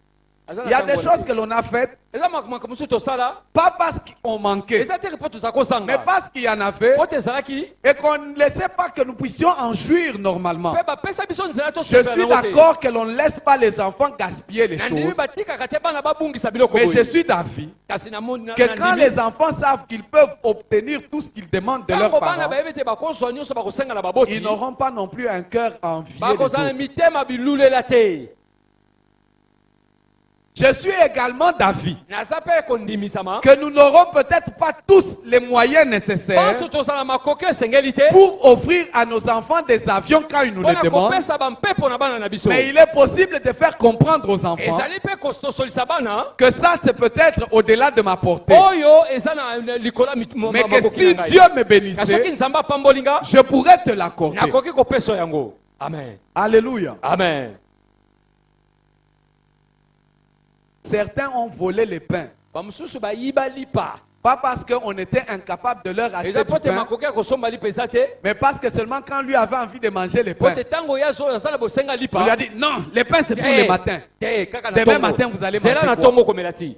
Il y a des choses que l'on a faites, eza makambo mosusu tosala pas parce qu'on manquait, eza te mpo toza mais kosanga parce qu'il y en avait, mpo te ezalaki et qu'on ne laissait pas que nous puissions en jouir normalement. mpe bapesa biso nzela Je tosepela suis nango te d'accord que l'on ne laisse pas les enfants gaspiller les nandimi choses, batikaka te bana babungisa biloko mais je boye suis d'avis kasi que quand les enfants savent qu'ils peuvent obtenir tout ce qu'ils demandent de leurs ntango bana parents, bayebi te bakozwa nyonso bakosenga na ils baboti n'auront pas non plus un cœur envié des bakozala na autres. mitema bilulela te Je suis également d'avis naza mpe kondimisama que nous n'aurons peut-être pas tous les moyens nécessaires panso tozala makoki esengeli te pour offrir à nos enfants des avions quand ils nous les mpona demandent, kopesa bampepo na bana na biso mais il est possible de faire comprendre aux enfants ezali mpe kosolisa bana que ça c'est peut-être au-delà de ma portée, oyo eza na likolo ya mais que makoki si na ngai Dieu me na soki bénissait, nzambe apamboli nga je pourrais te l'accorder. nakoki kopesa yango amen Alléluia. amen Certains ont volé les pains, bamosusu bayiba lipa pas parce qu'on était incapable de leur acheter eza du mpo te pain, makoki ya kosomba lipa eza te mais parce que seulement quand lui avait envie de manger les mpo pains, te ntango ye aza na bosenga on lui lipa a dit non, les pains c'est pour le matin. te kaka na Demain ntongo. matin, vous allez zela manger na quoi? ntongo komela ti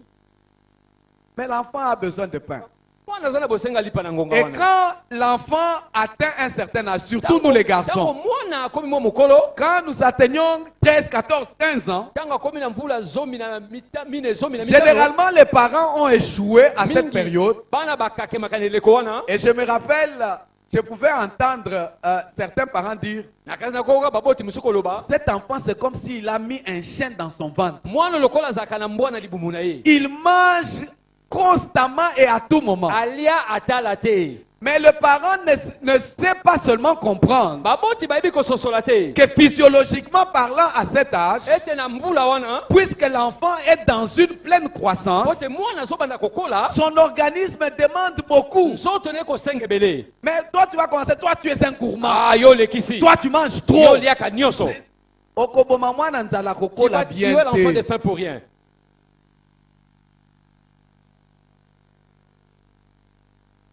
Mais l'enfant a besoin de pain. mwana aza na bosenga lipa na ngonga Et wana quand l'enfant atteint un certain âge, surtout nous les ntango garçons, mwana akomi mwa mokolo quand nous atteignons 13, 14, 15 ans, ntango akomi na mvula zomi na mine zomi na mitano généralement les parents ont échoué à cette mingi période. bana bakakemaka na eleko wana Et je me rappelle, je pouvais entendre certains parents dire, nakasi nakokoka baboti mosu koloba cet enfant c'est comme s'il a mis un chien dans son ventre. mwana lokola azalaka na mbwa na libumu na ye Il mange constamment et à tout moment. alia atala te Mais le parent ne sait pas seulement comprendre baboti bayebi kososola te que physiologiquement parlant à cet âge, ete na mvula wana puisque l'enfant est dans une pleine croissance, mpo te mwana azobanda kokola son organisme demande beaucoup. nzoto ne kosenga ebele Mais toi, tu vas commencer, toi, tu es un gourmand. ah yo lekisi Toi, tu manges yo trop. liaka nyonso Okoboma mwana nzala tu kokola vas tuer bien l'enfant de te. faim pour rien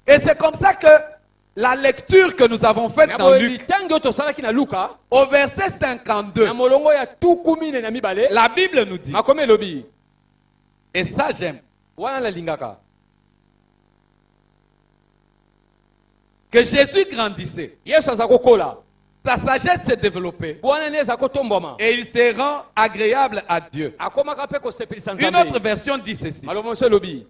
Et c'est comme ça que la lecture que nous avons faite na dans boye Luc, litangi oyo tosalaki na luka au verset 52, na molongo ya tuku mine na mibale la Bible nous dit, makomi elobi et ça j'aime, wana nalingaka que Jésus grandissait, yesu aza kokola sa sagesse s'est développée bwana ne eza kotombwama et il se rend agréable à Dieu. akomaka mpe kosepelisa Une autre nzambe version dit ceci, maloba mosu elobi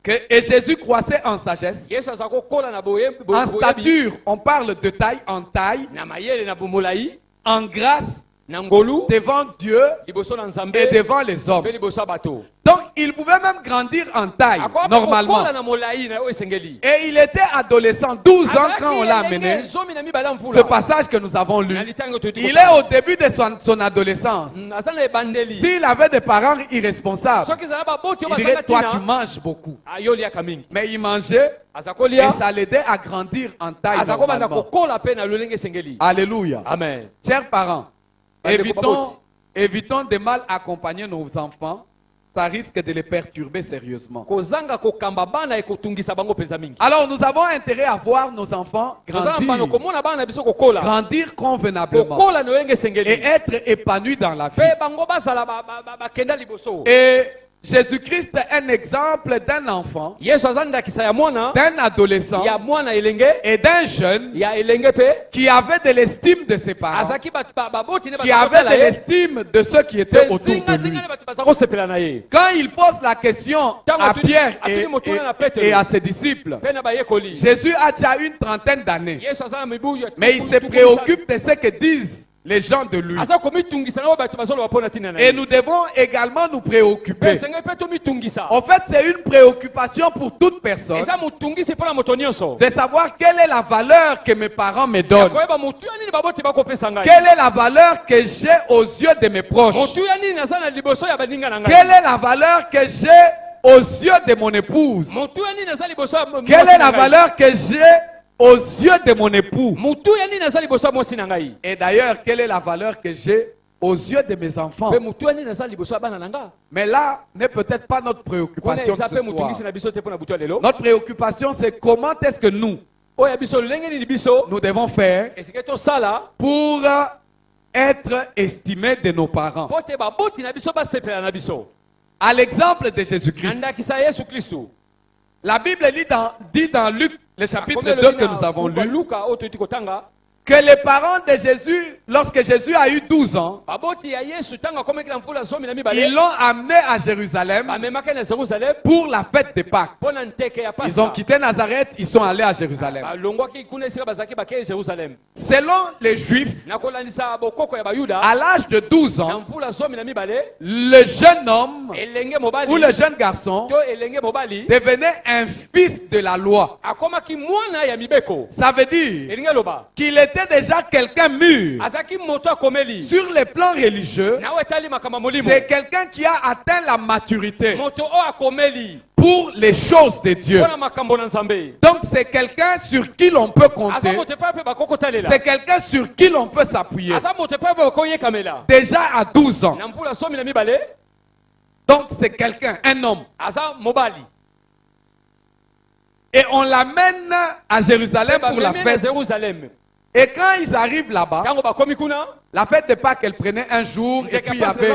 et Jésus croissait en sagesse, yesu aza kokola na en boyebi stature, on parle de taille, en taille, na mayele na bomolai en grâce na ngolu devant Dieu liboso na nzambe et devant les hommes. mpe liboso ya bato Donc il pouvait même grandir en taille, akoka normalement. kokola na molai na oyo esengeli Et il était adolescent, 12 ans quand on l'a amené. zomi na mibale ya Ce mvula passage que nous avons lu, na litangi oyo il est au début de son adolescence. aza na ebandeli S'il avait des parents irresponsables, soki ezala baboti oyo il dirait, bazaka toi tu tina manges beaucoup. ayo liaka mingi Mais il mangeait aza et kolia ça l'aidait à grandir en taille aza kobanda normalement. kokola mpe na lolenge esengeli Alléluia. amen Chers parents, Bandeko baboti. évitons de mal accompagner nos enfants. Ça risque de les perturber sérieusement. kozanga kokamba bana ekotungisa bango mpenza mingi Alors nous avons intérêt à voir nos enfants toza na mpano grandir, komona bana na biso kokola grandir convenablement kokola na lolenge et esengeli être épanouis dans la vie. mpe bango bazala bakenda liboso Et Jésus-Christ est un exemple d'un enfant, yesu aza ndakisa ya mwana d'un adolescent ya mwana elenge et d'un jeune ya elenge mpe qui avait de l'estime de ses parents, azalaki baboti ne qui avait de l'estime de ceux qui étaient autour de lui. zingazinga ne bato baza kosepela na ye Quand il pose la question à Pierre et à ses disciples, mpe na bayekoli Jésus a déjà une trentaine d'années, yesu aza na mibu mais il se préoccupe de ce que disent les gens de lui. aza komitungisa na oyo bato bazoloba mpo na ntina na Et ye nous devons également nous mpe préoccuper. esengeli mpe tomitungisa En fait, c'est une préoccupation pour toute personne eza motungisi mpo na moto nyonso de savoir quelle est la valeur que mes parents me donnent. koyeba motu ya nini baboti bakopesa ngai Quelle est la valeur que j'ai aux yeux de mes proches? motu ya nini naza na liboso ya baninga na Quelle ngai est la valeur que j'ai aux yeux de mon épouse? motu ya nini naza liboso ya mwasi Quelle est na la ngai? valeur que j'ai aux yeux de mon époux? motu ya nini naza liboso ya mwasi na ngai Et d'ailleurs, quelle est la valeur que j'ai aux yeux de mes enfants? mpe motu ya nini naza liboso ya bana na nga Mais là n'est peut-être pas notre kuna préoccupation eza mpe ce motungisi soir. na biso te mpo na butu ya lelo Notre préoccupation, c'est comment est-ce que nous oyo ya biso lolenge nini biso devons faire esike tosala pour être estimé de nos parents. po te baboti na biso basepela na biso. À l'exemple de Jésus-Christ. Na ndakisa ya Yesu Kristo. La Bible dit dans Luc, le chapitre Akomeli 2 que na nous avons buku ya lu, Luka oyo toyuti kotanga. que les parents de Jésus, lorsque Jésus a eu 12 ans, Baboti ya Yesu ntango akomeki na mvula zomi na ils mibale. l'ont amené à Jérusalem Bamemaki na Jerusalem pour la fête de Pâques. mpo na nteke ya Ils ont Pasa. quitté Nazareth, ils sont allés à Jérusalem. Balongwaki kuna esika bazalaki bakei Jerusalem. Selon les Juifs, Na kolandisa bokoko ya Bayuda. à l'âge de 12 Na ans, mvula zomi na mibale. le jeune homme Elenge mobali. ou le jeune garçon To elenge mobali. devenait un fils de la loi. Akomaki mwana ya mibeko. Ça veut dire Elinge loba. qu'il était déjà quelqu'un mûr. Azaki moto akomeli. Sur le plan religieux, Na wetali makama molimo. c'est quelqu'un qui a atteint la maturité Moto o akomeli. pour les choses de Dieu. Pona makambo na Nzambe. Donc c'est quelqu'un sur qui l'on peut Aza compter. moto pa pe bakoko talela. C'est quelqu'un sur qui l'on peut s'appuyer. Aza moto pa pe bakoye kamela. Déjà à 12 ans. Na mvula somi na mibale. Donc c'est quelqu'un, un homme. Aza mobali. Et on l'amène à Jérusalem pour la Bamemi na fête. Jerusalem. Et quand ils arrivent là-bas, Tango bakomi kuna. la fête de Pâques, elle prenait un jour. Et puis il y avait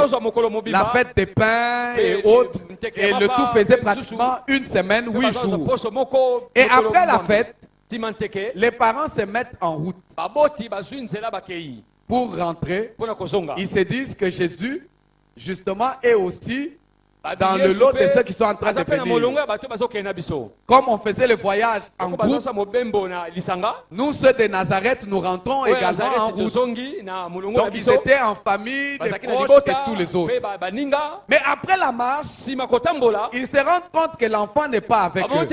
la fête des pains et autres. Et le tout faisait pratiquement une semaine, 8 jours. Et après la fête, les parents se mettent en route pour rentrer. Ils se disent que Jésus, justement, est aussi dans le lot de ceux qui sont en train de venir. Comme on faisait le voyage en groupe, nous ceux de Nazareth, nous rentrons également en route. Donc ils étaient en famille, des proches et tous les autres. Mais après la marche, ils se rendent compte que l'enfant n'est pas avec eux.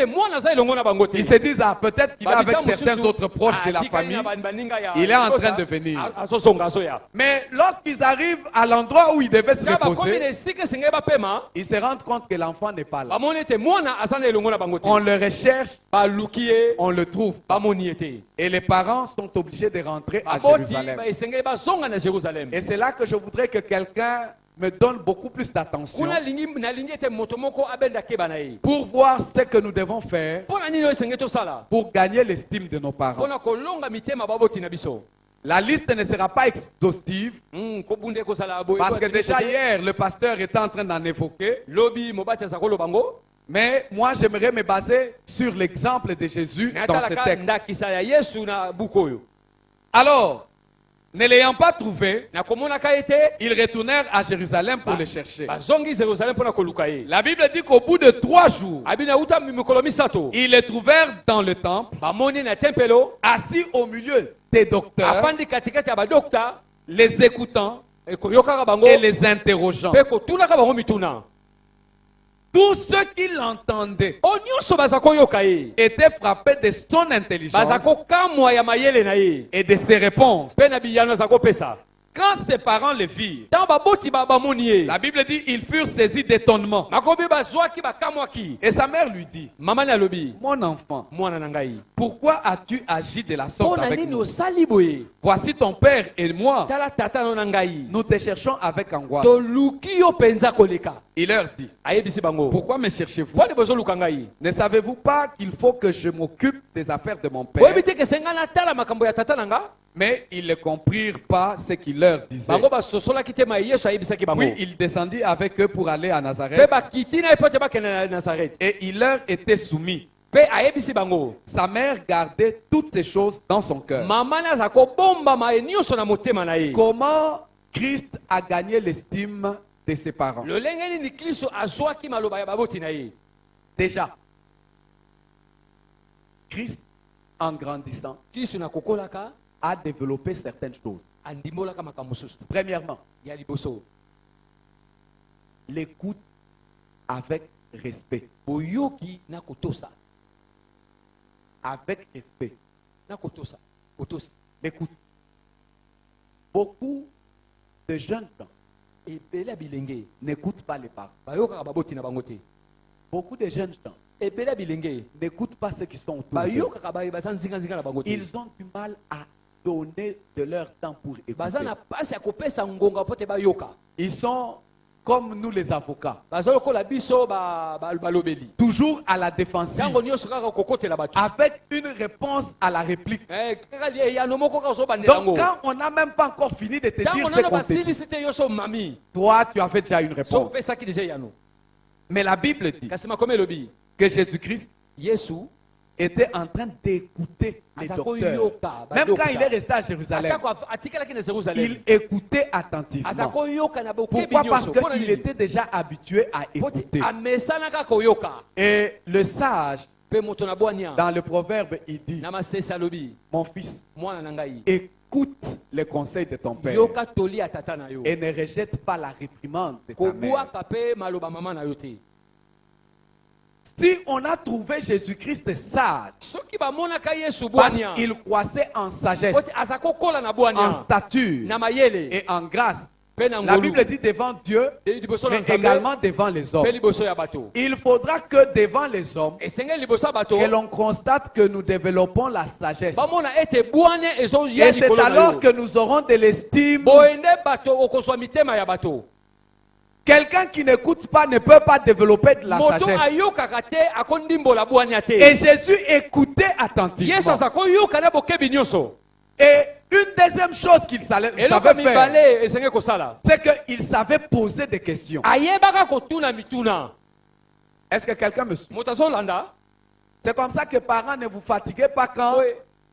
Ils se disent, ah, peut-être qu'il est avec certains autres proches de la famille. Il est en train de venir. Mais lorsqu'ils arrivent à l'endroit où ils devaient se reposer, ils se rendent compte que l'enfant n'est pas là. On le recherche, on le trouve. Et les parents sont obligés de rentrer à Jérusalem. Et c'est là que je voudrais que quelqu'un me donne beaucoup plus d'attention pour voir ce que nous devons faire pour gagner l'estime de nos parents. La liste ne sera pas exhaustive parce que déjà hier, le pasteur était en train d'en évoquer. Mais moi, j'aimerais me baser sur l'exemple de Jésus dans ce texte. Alors, ne l'ayant pas trouvé, ils retournèrent à Jérusalem pour le chercher. La Bible dit qu'au bout de 3 jours, ils le trouvèrent dans le temple, assis au milieu des docteurs, les écoutant et les interrogeant. Tous ceux qui l'entendaient étaient frappés de son intelligence et de ses réponses. Quand ses parents le virent, la Bible dit ils furent saisis d'étonnement. Et sa mère lui dit, mon enfant, pourquoi as-tu agi de la sorte avec nous? Voici ton père et moi, nous te cherchons avec angoisse. Il leur dit, pourquoi me cherchez-vous? Ne savez-vous pas qu'il faut que je m'occupe des affaires de mon père? Mais ils ne comprirent pas ce qu'il leur disait. Puis il descendit avec eux pour aller à Nazareth. Et il leur était soumis. Sa mère gardait toutes ces choses dans son cœur. Comment Christ a gagné l'estime de ses parents? Déjà, Christ, en grandissant, a développé certaines choses. Premièrement, l'écoute avec respect. Avec respect. L'écoute. Beaucoup de jeunes gens n'écoutent pas les parents. Beaucoup de jeunes gens n'écoutent pas ceux qui sont autour d'eux. Ils ont du mal à donner de leur temps pour écouter. Ils sont comme nous les avocats. baza lokola biso balobeli Toujours à la défensive. ntango nyonso kaka kokotela bato Avec une réponse à la réplique. kaka eyano moko kaka ozobandela yango Donc quand on n'a même pas encore fini de te dire ntango ce nano qu'on te dit, basilisi te yo so mami toi tu avais déjà une so réponse. opesaki deja eyano Mais la Bible dit kasi makomi elobi que Jésus-Christ yesu était en train d'écouter les aza docteurs. koyoka Même quand il est badokta resté à Jérusalem, atako atikalaki na jérusalem il écoutait aza attentivement. koyoka na bokebi Pourquoi? Parce nyonso mpona qu'il nini était déjà habitué à po te écouter. amesanaka koyoka Et le sage, mpe moto na bwania dans le proverbe, il dit, na masese alobi mon fils, mwana na ngai écoute les conseils de ton père yoka toli ya tata na yo et ne rejette pas la réprimande de ta mère. kobwaka mpe maloba mama na yo te Si on a trouvé Jésus-Christ sage, soki bamonaka yesu parce bwania qu'il croissait en sagesse, po te aza kokola na en bwania stature na mayele et en grâce, mpe na la ngolu Bible dit devant Dieu, liboso na mais nzambe également devant les hommes. mpe liboso ya bato Il faudra que devant les hommes, esengeli liboso ya bato que l'on constate que nous développons la sagesse. bamona ete bwania ezoya Et c'est likolo na alors yo que nous aurons de l'estime. boyende bato okozwa mitema ya bato Quelqu'un qui n'écoute pas ne peut pas développer de la moto sagesse. ayokaka te akondimbola bwania te Et Jésus écoutait yesu attentivement. aza koyoka na bokebi nyonso Et une deuxième chose qu'il savait eloko faire, mibale esenge kosala c'est qu'il savait poser des questions. ayebaka kotuna mituna Est-ce que quelqu'un me suit? moto azolanda C'est comme ça que parents, ne vous fatiguez pas quand Oui.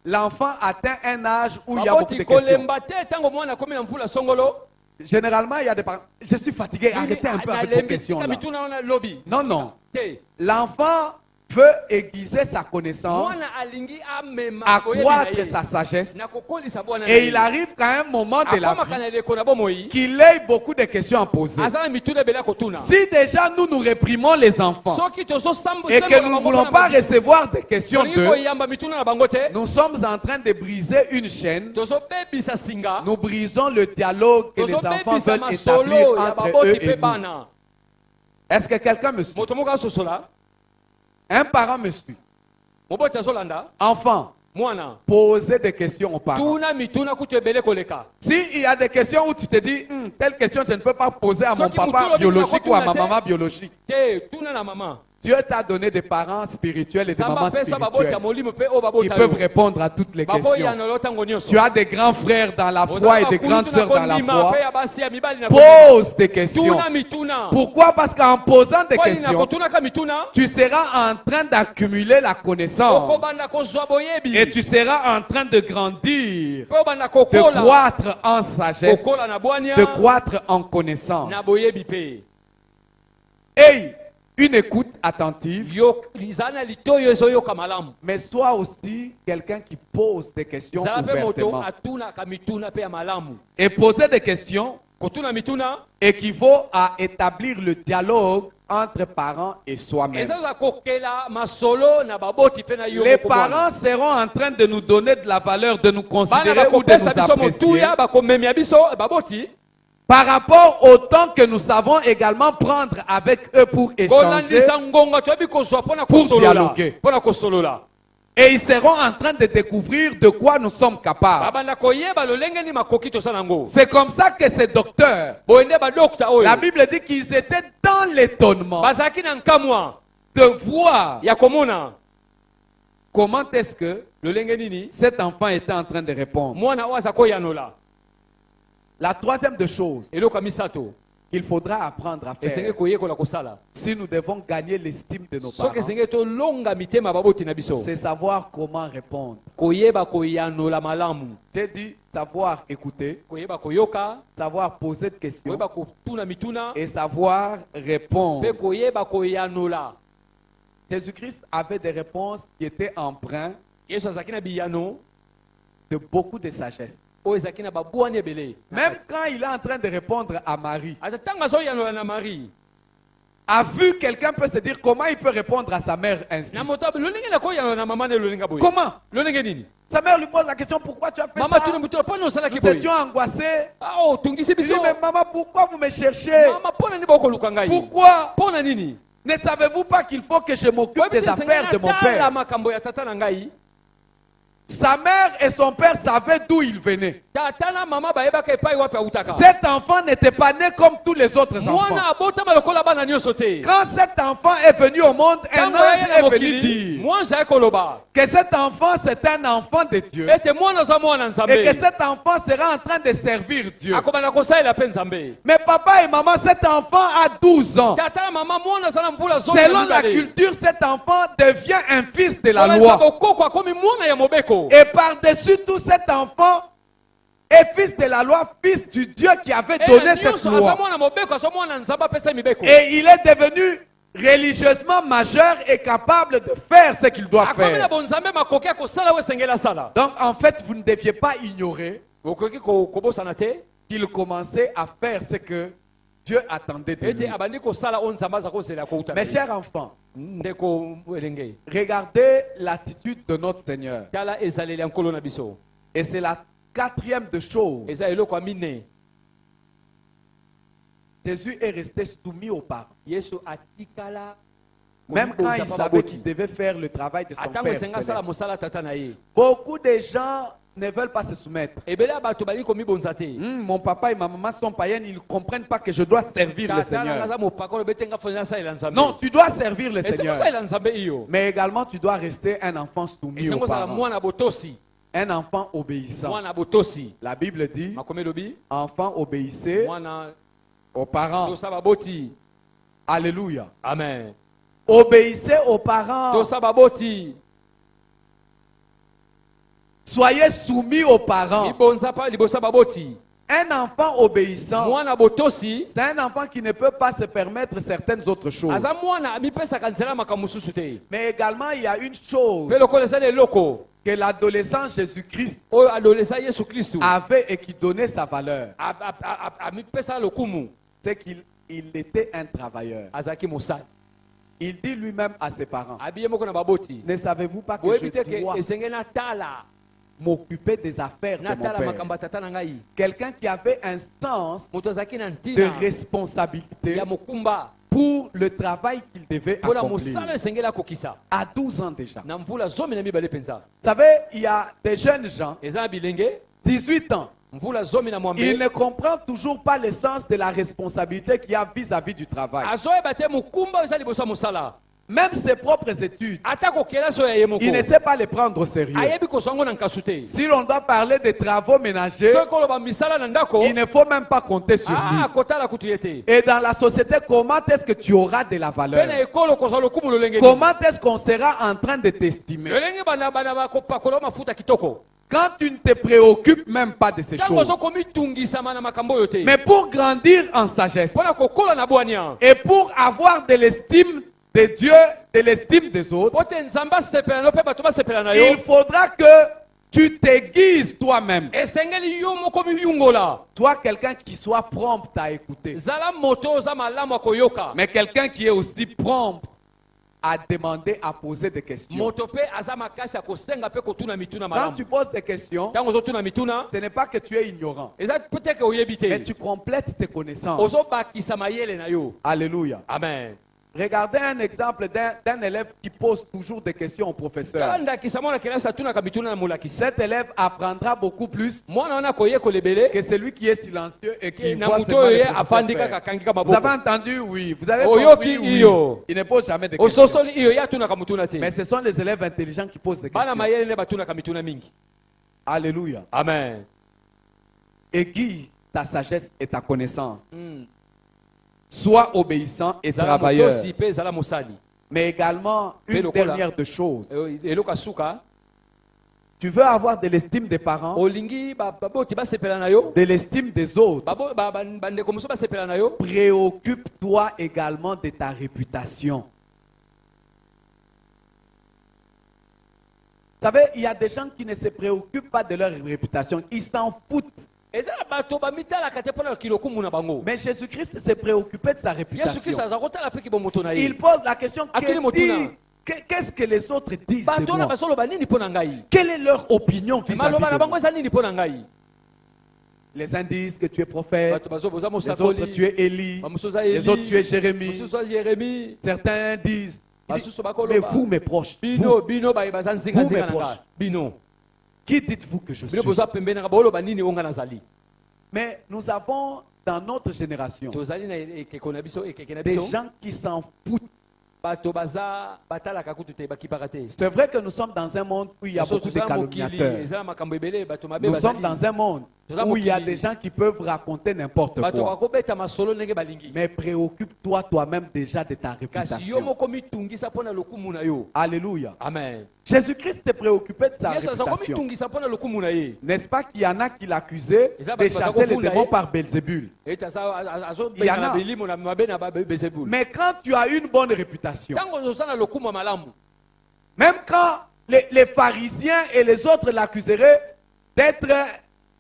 l'enfant atteint un âge où il y a beaucoup de baboti questions. kolemba te ntango mwana akomi na mvula songolo Généralement, il y a des parents. Je suis fatigué, arrêtez un peu avec vos questions là. mituna wana lobi Non, non. te L'enfant veut aiguiser sa connaissance, mwana alingi amema accroître sa sagesse. na kokolisa bwana Et il arrive qu'à un moment de la akomaka vie na eleko na bomoi qu'il ait beaucoup de questions à poser. aza na mituna ebele ya kotuna Si déjà nous réprimons les enfants soki et que nous ne voulons pas recevoir des questions tolingi d'eux, koyamba mituna na bango te nous sommes en train de briser une chaîne. tozobebisa singa Nous brisons le dialogue que les enfants tozobebisa veulent établir masolo ya entre eux baboti et mpe nous. bana Est-ce que quelqu'un me suit? moto moko asosola Un parent me suit. moboti azolanda Enfant, mwana posez des questions aux parents. tuna mituna kutu ebele koleka S'il y a des questions où tu te dis, telle question, je ne peux pas poser à mon Soki papa mutulo biologique ou à ma bina maman biologique. te tuna na mama Dieu t'a donné des parents spirituels et des mamans samba pesa baboti ya spirituelles molimo mpe oyo qui babota peuvent yo répondre à toutes les questions. bakoyana lo ntango nyonso Tu as des grands frères dans la foi et des grandes sœurs dans la foi. mpe ya basi ya mibali na Pose des questions. tuna mituna Pourquoi? Parce qu'en posant des Kwani na questions, kotunaka mituna tu seras en train d'accumuler la connaissance okobanda kozwa boyebi et tu seras en train de grandir, mpe obanda de kokola croître en sagesse, kokola na bwania de croître en connaissance. na boyebi mpe Et une écoute attentive, liza na litoyo ezoyoka malamu mais sois aussi quelqu'un qui pose des questions zala mpe moto ouvertement. atunaka mituna mpe ya malamu Et poser des questions kotuna mituna équivaut à établir le dialogue entre parents et soi-même. ezaza kokela masolo na baboti mpe na yo Les moko bwana. parents seront en train de nous donner de la valeur, de nous bana considérer ou de bakopesa nous biso apprécier motuya bakomemia biso baboti par rapport au temps que nous savons également prendre avec eux pour échanger. kolandisa ngonga toyebi kozwa mpona Pour kosolola dialoguer. mpona kosolola Et ils seront en train de découvrir de quoi nous sommes capables. babanda koyeba lolenge ni makoki tosala yango C'est comme ça que ces docteurs, boyende badokta oyo la Bible dit qu'ils étaient dans l'étonnement bazalaki na nkamwa de voir ya komona comment est-ce que lolenge nini cet enfant était en train de répondre. mwana oyo aza koyanola La troisième des choses eloko ya misato qu'il faudra apprendre à esenge faire koyekola kosala si nous devons gagner l'estime de nos soki parents, esenge tolonga mitema ya baboti na biso c'est savoir comment répondre. koyeba koyanola malamu J'ai dit savoir écouter, koyeba koyoka savoir poser de questions koyeba kotuna mituna et savoir répondre. mpe koyeba koyanola Jésus-Christ avait des réponses qui étaient empreintes yesu azalaki na biyano de beaucoup de sagesse. oyo ezalaki na babwani ebele Même quand il est en train de répondre à Marie, ata ntango azoyanola na marie a vu quelqu'un peut se dire comment il peut répondre à sa mère ainsi. na moto lolenge na koyanola na mama ne lolenga boye Comment? lolenge nini Sa mère lui pose la question pourquoi tu as fait mama ça? tuna mutuna mpona osalaki Nous boye étions angoissés. oh tungisi Il dit biso mais maman pourquoi vous me cherchez? mama mpona nini bokoluka ngai Pourquoi? mpona nini Ne savez-vous pas qu'il faut que je m'occupe des affaires de mon tala père? makambo ya tata na ngai sa mère et son père savaient d'où il venait. tata na mama bayebaka epai wapi autaka. Cet enfant n'était pas né comme tous les autres enfants. mwana abotama lokola bana nyonso te. Quand cet enfant est venu au monde, un Ntango ange aye na est venu mokili dire mwanza ye koloba que cet enfant c'est un enfant de Dieu ete mwana aza mwana et que nzambe cet enfant sera en train de servir Dieu. akobanda kosalela mpe nzambe. Mais papa et maman, cet enfant a 12 ans. tata na mama mwana aza na mvula zomi na Selon la mibale. culture, cet enfant devient un fils de la Wana loi. kokoko akomi mwana ya mobeko. Et par-dessus tout, cet enfant est fils de la loi, fils du Dieu qui avait donné cette nyonso aza loi. mwana mobeko aza mwana nzambe apesa mibeko. Et il est devenu religieusement majeur et capable de faire ce qu'il doit akomi na faire. bonzambe makoki ya kosala oyo esengeli asala. Donc en fait, vous ne deviez pas ignorer okoki kobosana te qu'il commençait à faire ce que Dieu attendait de ete lui. abandi kosala oyo nzambe aza kozelela kouta. Mes chers enfants, ndeko elenge regardez l'attitude de notre Seigneur. tala ezaleli ya nkolo na biso Et c'est la quatrième de choses. eza eloko ya mine. Jésus est resté soumis aux parents. yesu atikala Même quand il kobonza pa savait baboti. qu'il devait faire le travail de son atango père. esenga asala céleste. mosala tata na ye Beaucoup de gens ne veulent pas se soumettre. ebele ya bato bali komibonza te. Mon papa et ma maman sont païens, ils ne comprennent pas que je dois servir le tata nanga Seigneur. aza mopaka olobi ete nga foni asalela nzambe. Non, tu dois servir le esengo Seigneur. osalela nzambe iyo. Mais également, tu dois rester un enfant soumis esengo aux osala parents. mwana botosi. Un enfant obéissant. mwana botosi. La Bible dit, makomi elobi enfant obéissez mwana aux parents. tosa baboti. Alléluia. amen. Obéissez aux parents. tosa baboti. Soyez soumis aux parents. libonza pa libosa baboti. Un enfant obéissant, mwana botosi c'est un enfant qui ne peut pas se permettre certaines autres choses. aza mwana amipesaka nzela makambo mosusu te. Mais également, il y a une chose mpe lokola ezali eloko que l'adolescent Jésus-Christ oyo adolesa yesu kristu avait et qui donnait sa valeur. amipesa lokumu C'est qu'il était un travailleur. azalaki mosali. Il dit lui-même à ses parents, abi ye moko na baboti ne savez-vous pas que boyebi te je ke dois esengeli natala m'occuper des affaires de mon natala père? makambo ya tata na ngai. Quelqu'un qui avait un sens moto azalaki na de ntina responsabilité ya mokumba pour le travail qu'il devait mpona accomplir. mosala esengeli akokisa À 12 ans déjà. na mvula zomi na mibale mpenza. Vous savez, il y a des jeunes gens, eza na bilenge 18 ans, mvula zomi na ils mwambe ne comprennent toujours pas le sens de la responsabilité qu'il y a vis-à-vis du travail. azoyeba te mokumba oyo eza liboso ya mosala. Même ses propres études, ata kokelasi oyo ya ye moko il ne sait pas les prendre au sérieux. ayebi kozwa yango na nkasu te. Si l'on doit parler des travaux ménagers, soki koloba misala na ndako il ne faut même pas compter sur lui. kotala kutu ye te. Et dans la société, comment est-ce que tu auras de la mpe na valeur? ekolo kozwa lokumu lolenge nini. Comment est-ce qu'on sera en train de t'estimer? lolenge bana bakopakola mafuta kitoko. Quand tu ne te préoccupes même pas de ces ntango choses. ozokomitungisama na makambo oyo te. Mais pour grandir en sagesse mpona kokola na bwania et pour avoir de l'estime de Dieu, de l'estime des autres, po te nzambe asepela no mpe bato basepela na yo. il faudra que tu t'aiguises toi-même. esengeli yo moko miyungola. Sois quelqu'un qui soit prompt à écouter, zala moto oza malamu ya koyoka. mais quelqu'un qui est aussi prompt à demander, à poser des questions. moto mpe aza makasi ya kosenga mpe kotuna mituna Quand malamu. tu poses des questions, ntango ozotuna mituna ce n'est pas que tu es ignorant, eza peut-être ke oyebi mais te. tu complètes tes connaissances. ozobakisa mayele na yo. Alléluia. amen. Regardez un exemple d'un élève qui pose toujours des questions au professeur. tala ndakisa mwana kelasi atunaka mituna na molakisi. Cet élève apprendra beaucoup plus mwana wana koyekola ebele que celui qui est silencieux et qui na voit moto seulement oyo le ye professeur afandi faire. kaka akangi ka Vous avez maboko. entendu? Oui. Vous avez Oyoki compris? iyo. Oui. Il ne pose jamais de questions. ososoli iyo ye atunaka mutuna te. Mais ce sont les élèves intelligents qui posent des bana questions. mayele nde batunaka mituna mingi. Alléluia. amen. Aiguise ta sagesse et ta connaissance. Sois obéissant et ezala travailleur. motosi mpe ezala mosali. Mais également, une Pero kola. dernière de choses. eloko ya suka Tu veux avoir de l'estime des parents, olingi baboti basepela na yo. de l'estime des autres. bandeko mosusu basepela na yo. Préoccupe-toi également de ta réputation. Vous savez, il y a des gens qui ne se préoccupent pas de leur réputation. Ils s'en foutent. ezala bato bamitalaka te mpona kilokumu na bango. Mais Jésus-Christ s'est préoccupé de sa yesu réputation. kristo aza kotala mpe kibomoto na ye. Il pose la question, Atuli motuna. qu'est-ce que les autres disent de bato na moi? bazoloba nini mpo na ngai. Quelle est leur opinion vis-à-vis maloba na de bango moi? eza nini mpo na ngai. Les uns disent que tu es prophète, bato bazoboza les autres mosakoli. tu es Élie, bamosusu aza les autres tu es eli. Jérémie. mosusu aza yeremi. Certains disent, basusu mais bakoloba vous mes proches, bino vous, bino baza nzinga Vous, nzinga mes na proches. ngai bino. Qui dites-vous que je suis? bino boza pembeni nanga boloba nini onga nazali. Mais nous avons dans notre génération Tozali na ekeko na biso ekeke na des biso gens qui s'en foutent. bato baza batalaka kutu te bakipaka te. C'est vrai que nous sommes dans un monde où il y a beaucoup de calomniateurs. ezala makambo ebele bato mabe Nous sommes bazali. dans un monde où il y a des gens qui peuvent raconter n'importe bato quoi. bakobeta masolo ndenge balingi. Mais préoccupe-toi toi-même déjà de ta kasi yo réputation. moko mitungisa mpona lokumu na yo. Alléluia. Amen. Jésus-Christ s'est préoccupé de sa yesu aza réputation. komitungisa mpona lokumu na ye. N'est-ce pas qu'il y en a qui l'accusaient Ils ont de pas chasser besoin les de démons fouler. par Belzébul? ete Il y en a. azobengana na belimo na mabe na Belzebul. Mais quand tu as une bonne réputation, ntango ozosala lokumu ya malamu, même quand les pharisiens et les autres l'accuseraient d'être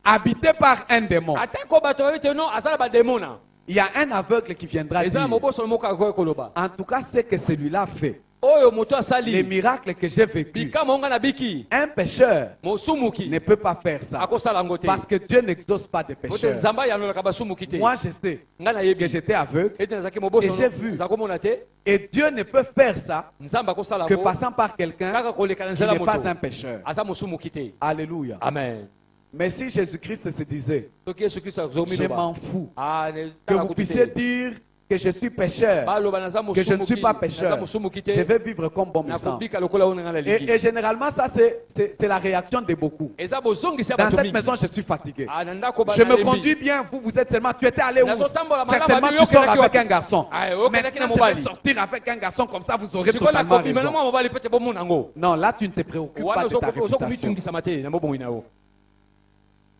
habité par un démon, atako bato babi te non azala bademo na il y a un aveugle qui viendra ezala dire, moboso moko akoki koloba en tout cas, ce que celui-là fait, oyo moto les asali miracles que j'ai vécu, bikama onga na biki un pécheur mosumuki ne peut pas faire ça. akosala yango te. Parce que Dieu n'exauce pas des Pote pécheurs. nzambe ayanolaka basumuki te. Moi, je sais ngai que nayebi j'étais aveugle ete nazalaki moboso Et j'ai vu. naza komona te et Dieu ne peut faire ça nzambe akosala que yango passant par quelqu'un kaka koleka na qui nzela n'est pas un moto pécheur. aza mosumuki te. Alléluia. Amen. Mais si Jésus-Christ se disait, soki yesu kristo akozomi je loba m'en fous, ah, que vous puissiez dire que je suis pécheur, baloba naza que je ne suis mosumuki pas naza pécheur, mosumuki je te vais vivre comme bon me semble. nakobika lokola oyo nga nalingi. Et généralement, ça, c'est la réaction de beaucoup. eza bozongisi ya Dans bato cette mingi. maison, je suis fatigué. Ah, na ndako Je me nalembi. conduis bien, vous êtes seulement, tu étais allé où? Nazotambola malamu, Certainement, abi, tu sors yokelaki avec wapi? un garçon. Ah, yokelaki na Maintenant, je mobali. vais sortir avec un garçon, comme ça, vous aurez sikoyo totalement nakobima na raison. mwa mobali pete bomona yango Non, là, tu ne te préoccupes wana pas de ta réputation. ozokomitungisa te na bomoi na yo.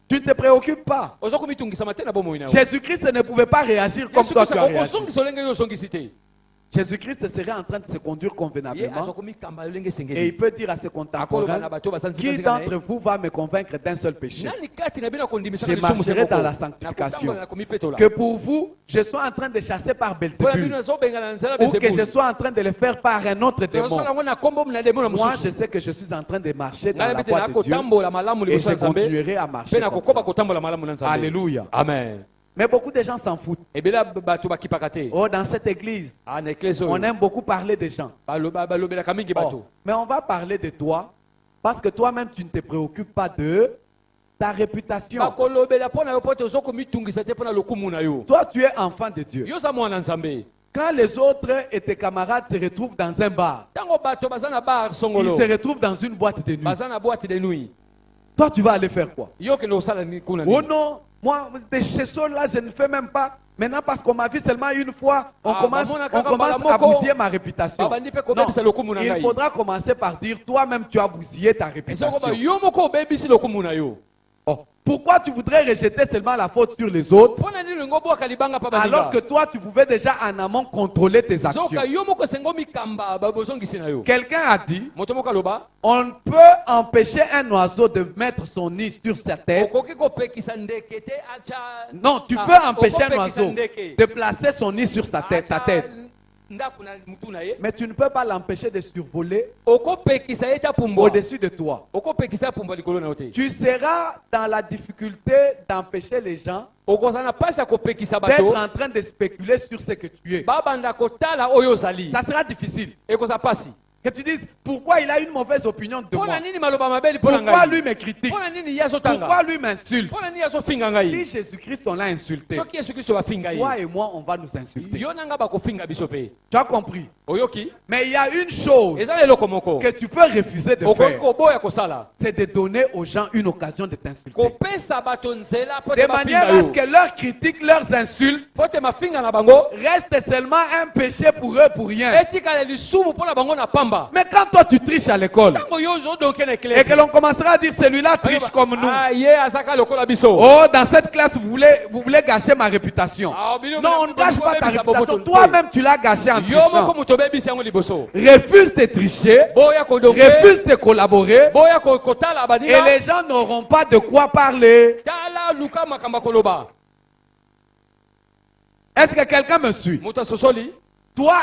Tu ne te préoccupes pas. ozokomitungisa te na bomoi na yo. Jésus-Christ ne pouvait pas réagir comme toi tu as réagi. okosongisa olenge yo osongisi te. Jésus-Christ serait en train de se conduire ye convenablement azokomikamba lolenge et esengeli il peut dire à ses akoloba na contemporains, bato baza qui nzika d'entre vous va me convaincre d'un seul péché? nani kati na bino akondimisa Je marcherai dans la sanctification. Que pour vous, je sois en train de chasser par mpona Belzébul bino nazobengana na nzela ou que je Belzebuli. sois en train de le faire par un autre démon. tozosala yango na kombo na demo na Moi, je mosusu sais que je suis en train de marcher dans ngai la bete voie de Dieu nakotambola malamu et liboso ya je nzambe continuerai à mpe marcher comme nakokoba ça. kotambola malamu na nzambe. Alléluia. Amen. Mais beaucoup de gens s'en foutent. ebele bato bakipaka te. Oh, dans cette église, Ah, na eklese on oyo aime beaucoup parler des gens. balobelaka mingi Oh, bato. mais on va parler de toi parce que toi-même, tu ne te préoccupes pas de ta réputation. bakolobela mpo na yo mpo te ozokomitungisa te mpo na lokumu na yo. Toi, tu es enfant de Dieu. yo oza mwana nzambe. Quand les autres et tes camarades se retrouvent dans un bar, ntango bato baza na bar ils songolo se retrouvent dans une boîte de nuit. baza na boîte de nuit Toi, tu vas aller faire quoi? yo okende kosala nini kuna Oh nini? non, moi, ces choses-là, je ne fais même pas. Maintenant, parce qu'on m'a vu seulement une fois, on Ah, commence, bamona on kaka commence mbala à moko. bousiller ma réputation. Babandi pe Non, kobebisa lokumu na il ngai. faudra commencer par dire, toi-même, tu as bousillé ta ezokoba réputation. yo moko obebisi lokumu na yo. Oh, pourquoi tu voudrais rejeter seulement la faute sur les autres mpo na nini olingi obwaka libanga mpa alors que baninga toi, tu pouvais déjà en amont contrôler tes actions? zoka yo moko esengo mikamba bozongisi na yo. Quelqu'un a dit, moto moko aloba on peut empêcher un oiseau de mettre son nid sur sa tête. okoki kopekisa ndeke te acha Non, tu Ah, peux empêcher un okopekisa oiseau ndeke. de placer son nid sur sa tête, sa acha tête. ndako na mutu na ye. Mais tu ne peux pas l'empêcher de survoler okopekisa ye ta pumbwa au-dessus de toi. okopekisa ya pumbwa likolo na yo te. Tu seras dans la difficulté d'empêcher les gens okozala na mpasi ya kopekisa d'être bato en train de spéculer sur ce que tu es. babanda kotala oyo ozali. Ça sera difficile. ekozala mpasi. Que tu dises, pourquoi il a une mauvaise opinion de mpo moi? na nini maloba mabeli mpo na Pourquoi ngai? lui me critique? mpo na nini ye azotanga? Pourquoi lui m'insulte? mpo na nini azofinga Si ngai? Jésus-Christ, on l'a insulté, soki yesu kristo bafinga toi ye et moi, on va nous insulter. yo na nga bakofinga biso mpe. Tu as compris? oyoki Mais il y a une chose eza na eloko moko que tu peux refuser de okoki faire, koboya kosala c'est de donner aux gens une occasion de t'insulter. kopesa bato nzela mpo De te manière bafinga à ce yo que leurs critiques, leurs insultes mpo te mafinga na bango restent seulement un péché pour eux, pour rien. etikala lisumu mpo na bango na pamba. Mais quand toi tu triches à l'école ntango yo ozodonke na et que eklesi l'on commencera à dire celui-là triche comme nous, ye azaka lokola biso. oh, dans cette classe, vous voulez gâcher ma réputation. Ah, bino- Non, on ne gâche pas ta bino- réputation. bino- Toi-même, tu l'as gâché en yo moko trichant. moto obebisi yango liboso. Refuse de tricher, boya kodonke refuse de collaborer boya kotala et baninga les gens n'auront pas de quoi parler. tala luka makambo ya koloba. Est-ce que quelqu'un me suit? moto asosoli Toi,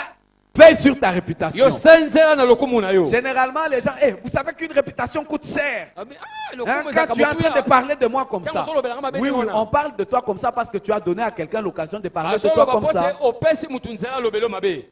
veille sur ta réputation. yo senzela na lokumu na yo. Généralement, les gens, vous savez qu'une réputation coûte cher. Abi, Hein, lokumu quand ezalaka tu es en train de motuya. parler de moi comme Ntango ça, osolobelanga mabe oui, oui, wana. on parle de toi comme ça parce que tu as donné à quelqu'un l'occasion de parler de toi azoloba comme mpo ça. te opesi mutu nzela alobelo mabe.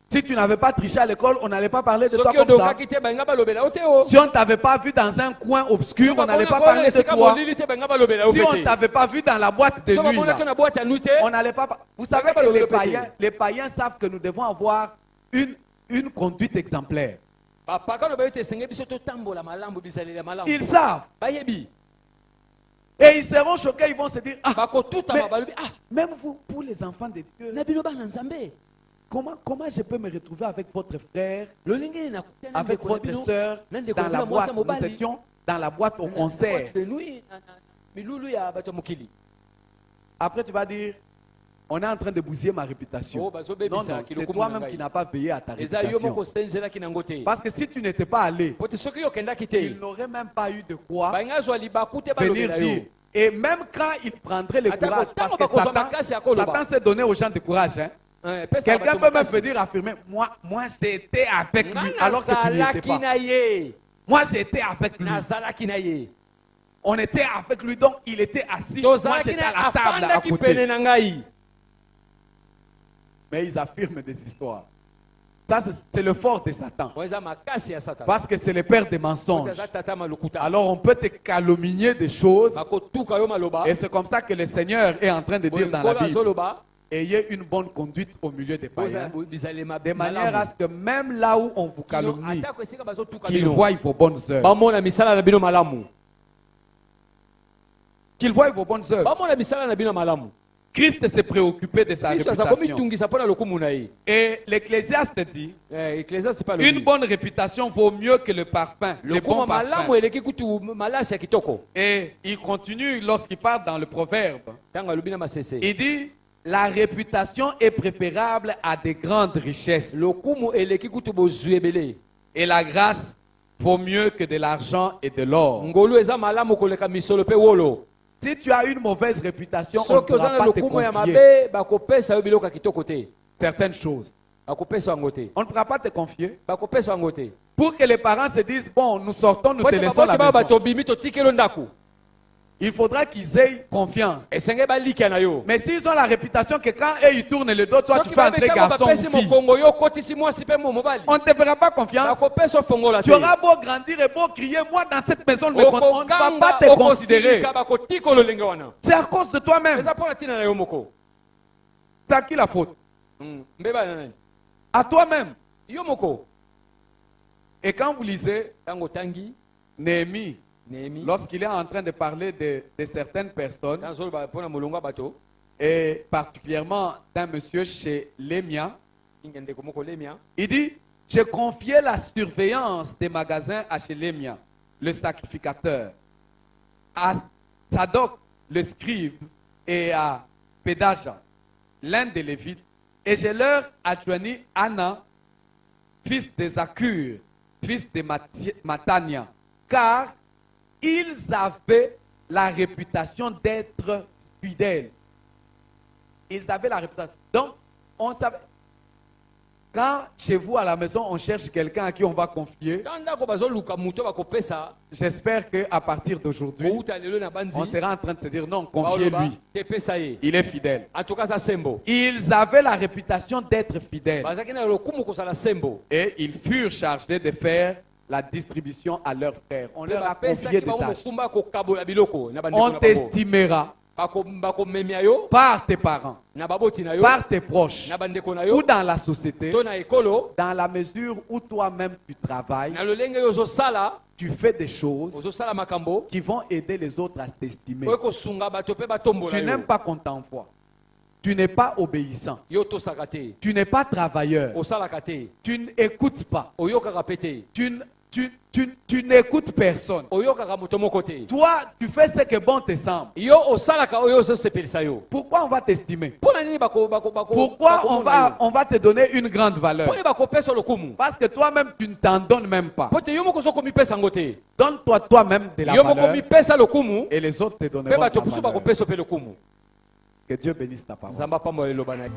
Si tu n'avais pas triché à l'école, on n'allait pas parler de toi soki comme ça. odokaki te balinga balobela yo te o. Si on ne t'avait pas vu dans un coin obscur, on n'allait pas parler de toi. molili te balinga balobela yo Si on ne pete. t'avait pas vu dans la boîte de So nuit, bamonaki là, na boîte ya nuit te. on n'allait pas. Vous savez Pas que le répéter. les païens savent que nous devons avoir une conduite exemplaire. Bapaka no bayete senge biso totambola malambo bisalela malambo. Ils savent. Bayebi. Et ils seront choqués, ils vont se dire, ah, Bakotuta mais- balobi ah même vous, pour les enfants de Dieu, na bino bana nzambe. comment je peux me retrouver avec votre frère, Lolingi na kutana avec votre soeur, dans la boîte? Nous étions dans la boîte au concert. de nuit milulu ya bato mukili. Après, tu vas dire, on est en train de bousiller ma réputation. Oh, bazobebisa Non, non, kiloko c'est toi-même munangai. qui n'as pas veillé à ta Eza yo réputation. moko stenzela kinango te. Parce que si tu n'étais pas allé, Pote soki yo kendaki il te. n'aurait même pas eu de quoi Bainga zwa libaku te venir balobela dire. yo. Et même quand il prendrait le Attends, courage, parce attends, que bakozwa makasi ya koloba. Satan s'est donné aux gens de courage. Hein. Pesa Quelqu'un bato peut même makasi. venir affirmer, moi j'étais avec lui, Nga alors que tu n'y étais nazalaki pas. na ye. Moi j'étais avec lui. Nazalaki na ye. On était avec lui, donc il était assis. Moi Tozalaki j'étais à na la table à afandaki pene côté. na ngai. Mais ils affirment des histoires. Ça, c'est le fort de Satan. Weza makasi ya Satan. Parce que c'est le père des mensonges. Eza tata malukuta. Alors on peut te calomnier des choses. Bakotuka yo maloba. Et c'est comme ça que le Seigneur est en train de dire dans la Bible, Zoloba. ayez une bonne conduite au milieu des païens. Bizalema De manière à ce que même là où on vous calomnie, atako esika bazotuka qu'ils bino. voient vos bonnes œuvres. Bamona misala na bino malamu. Qu'ils voient vos bonnes œuvres. Bamona misala na bino malamu. Christ s'est préoccupé de sa Kristo azakomi réputation. tungisa pona lokumu na ye. Et l'Ecclésiaste dit, Ecclésiaste pas une bonne réputation vaut mieux que le parfum, le bon lokuma malamu parfum. eleki kutu malasi ya kitoko. Et il continue lorsqu'il parle dans le proverbe. Tango alobi na masese. Il dit, la réputation est préférable à des grandes richesses. Lokumu eleki kutu bozwi ebele. Et la grâce vaut mieux que de l'argent et de l'or. Ngolu eza malamu koleka misolo pe wolo. Si tu as une mauvaise réputation, on ne Soki oza pourra na pas te lokumu ya confier mabe bakopesa yo biloko ya kitoko te. certaines choses. Bakopesa yango te. On ne pourra pas te confier. Bakopesa yango te. Pour que les parents se disent, bon, nous sortons, nous Po te te laissons la baboti ba bato maison. bimi totikelo ndako. Il faudra qu'ils aient confiance. Esenge balika na yo. Mais s'ils ont la réputation que quand eux ils tournent le dos, toi tu Soki fais entrer babetaka garçon ou bapesi fille, mokongo yo kotisi mwasi pe mo mobali. on ne te fera pas confiance. Bakopesa fongola te. Tu auras beau grandir et beau crier, moi dans cette maison, on ne va pas te considérer. okosilika bakotikolo lenge wana. C'est à cause de toi-même. Eza pona tina na yo moko. C'est à qui la faute? Mbeba na nani? À toi-même. Yo moko. Et quand vous lisez Tango tangi Néhémie, Néhémie. lorsqu'il est en train de parler de certaines personnes, Tanzo ba pona molonga bato. et particulièrement d'un monsieur chez Lémia, Ingende komoko lemia. il dit, j'ai confié la surveillance des magasins à Chélémia, le sacrificateur, à Sadok, le scribe, et à Pédaja, l'un des Lévites, et je leur adjoignis Anna, fils de Zakur, fils de Matania, car ils avaient la réputation d'être fidèles. Ils avaient la réputation. Donc, on savait. Quand chez vous à la maison, on cherche quelqu'un à qui on va confier, Tandako bazoluka muto bakopesa. j'espère qu'à partir d'aujourd'hui, Outa lelo na banzi. on sera en train de se dire non, Baoloba, confiez-lui. Tepesa ye. Il est fidèle. Atoka sa sembo. Ils avaient la réputation d'être fidèles. Bazaki na lokumu kosala sembo. Et ils furent chargés de faire la distribution à leurs frères. On leur a Bapesa confié ki des bango tâches. mokumba kokabola biloko na bandeko On na bango. t'estimera Bakomemia yo par tes parents, na baboti na yo par tes proches, na bandeko na ou yo dans la société, to na ekolo dans la mesure où toi-même tu travailles, na lolenge yo ozosala tu fais des choses ozosala makambo qui vont aider les autres à t'estimer. oyo kosunga bato pe batombola Tu n'aimes yo pas qu'on t'envoie. Tu n'es pas obéissant. yo tosaka te Tu n'es pas travailleur. osalaka te Tu n'écoutes pas. oyokaka pe te Tu n'écoutes personne. oyokaka moto moko te Toi, tu fais ce que bon te semble. yo osalaka oyo ozosepelisa yo Pourquoi on va t'estimer? mpona nini Pourquoi on va te donner une grande valeur? mponi bakopesa lokumu Parce que toi-même, tu ne t'en donnes même pas. po te yo moko ozokomipesa yango te Donne-toi toi-même de la yo moko valeur mipesa lokumu et les autres te mpe donneront bato ta mosusu valeur. bakopesa mpe lokumu Que Dieu bénisse ta parole. nzambe apambola liloba na ye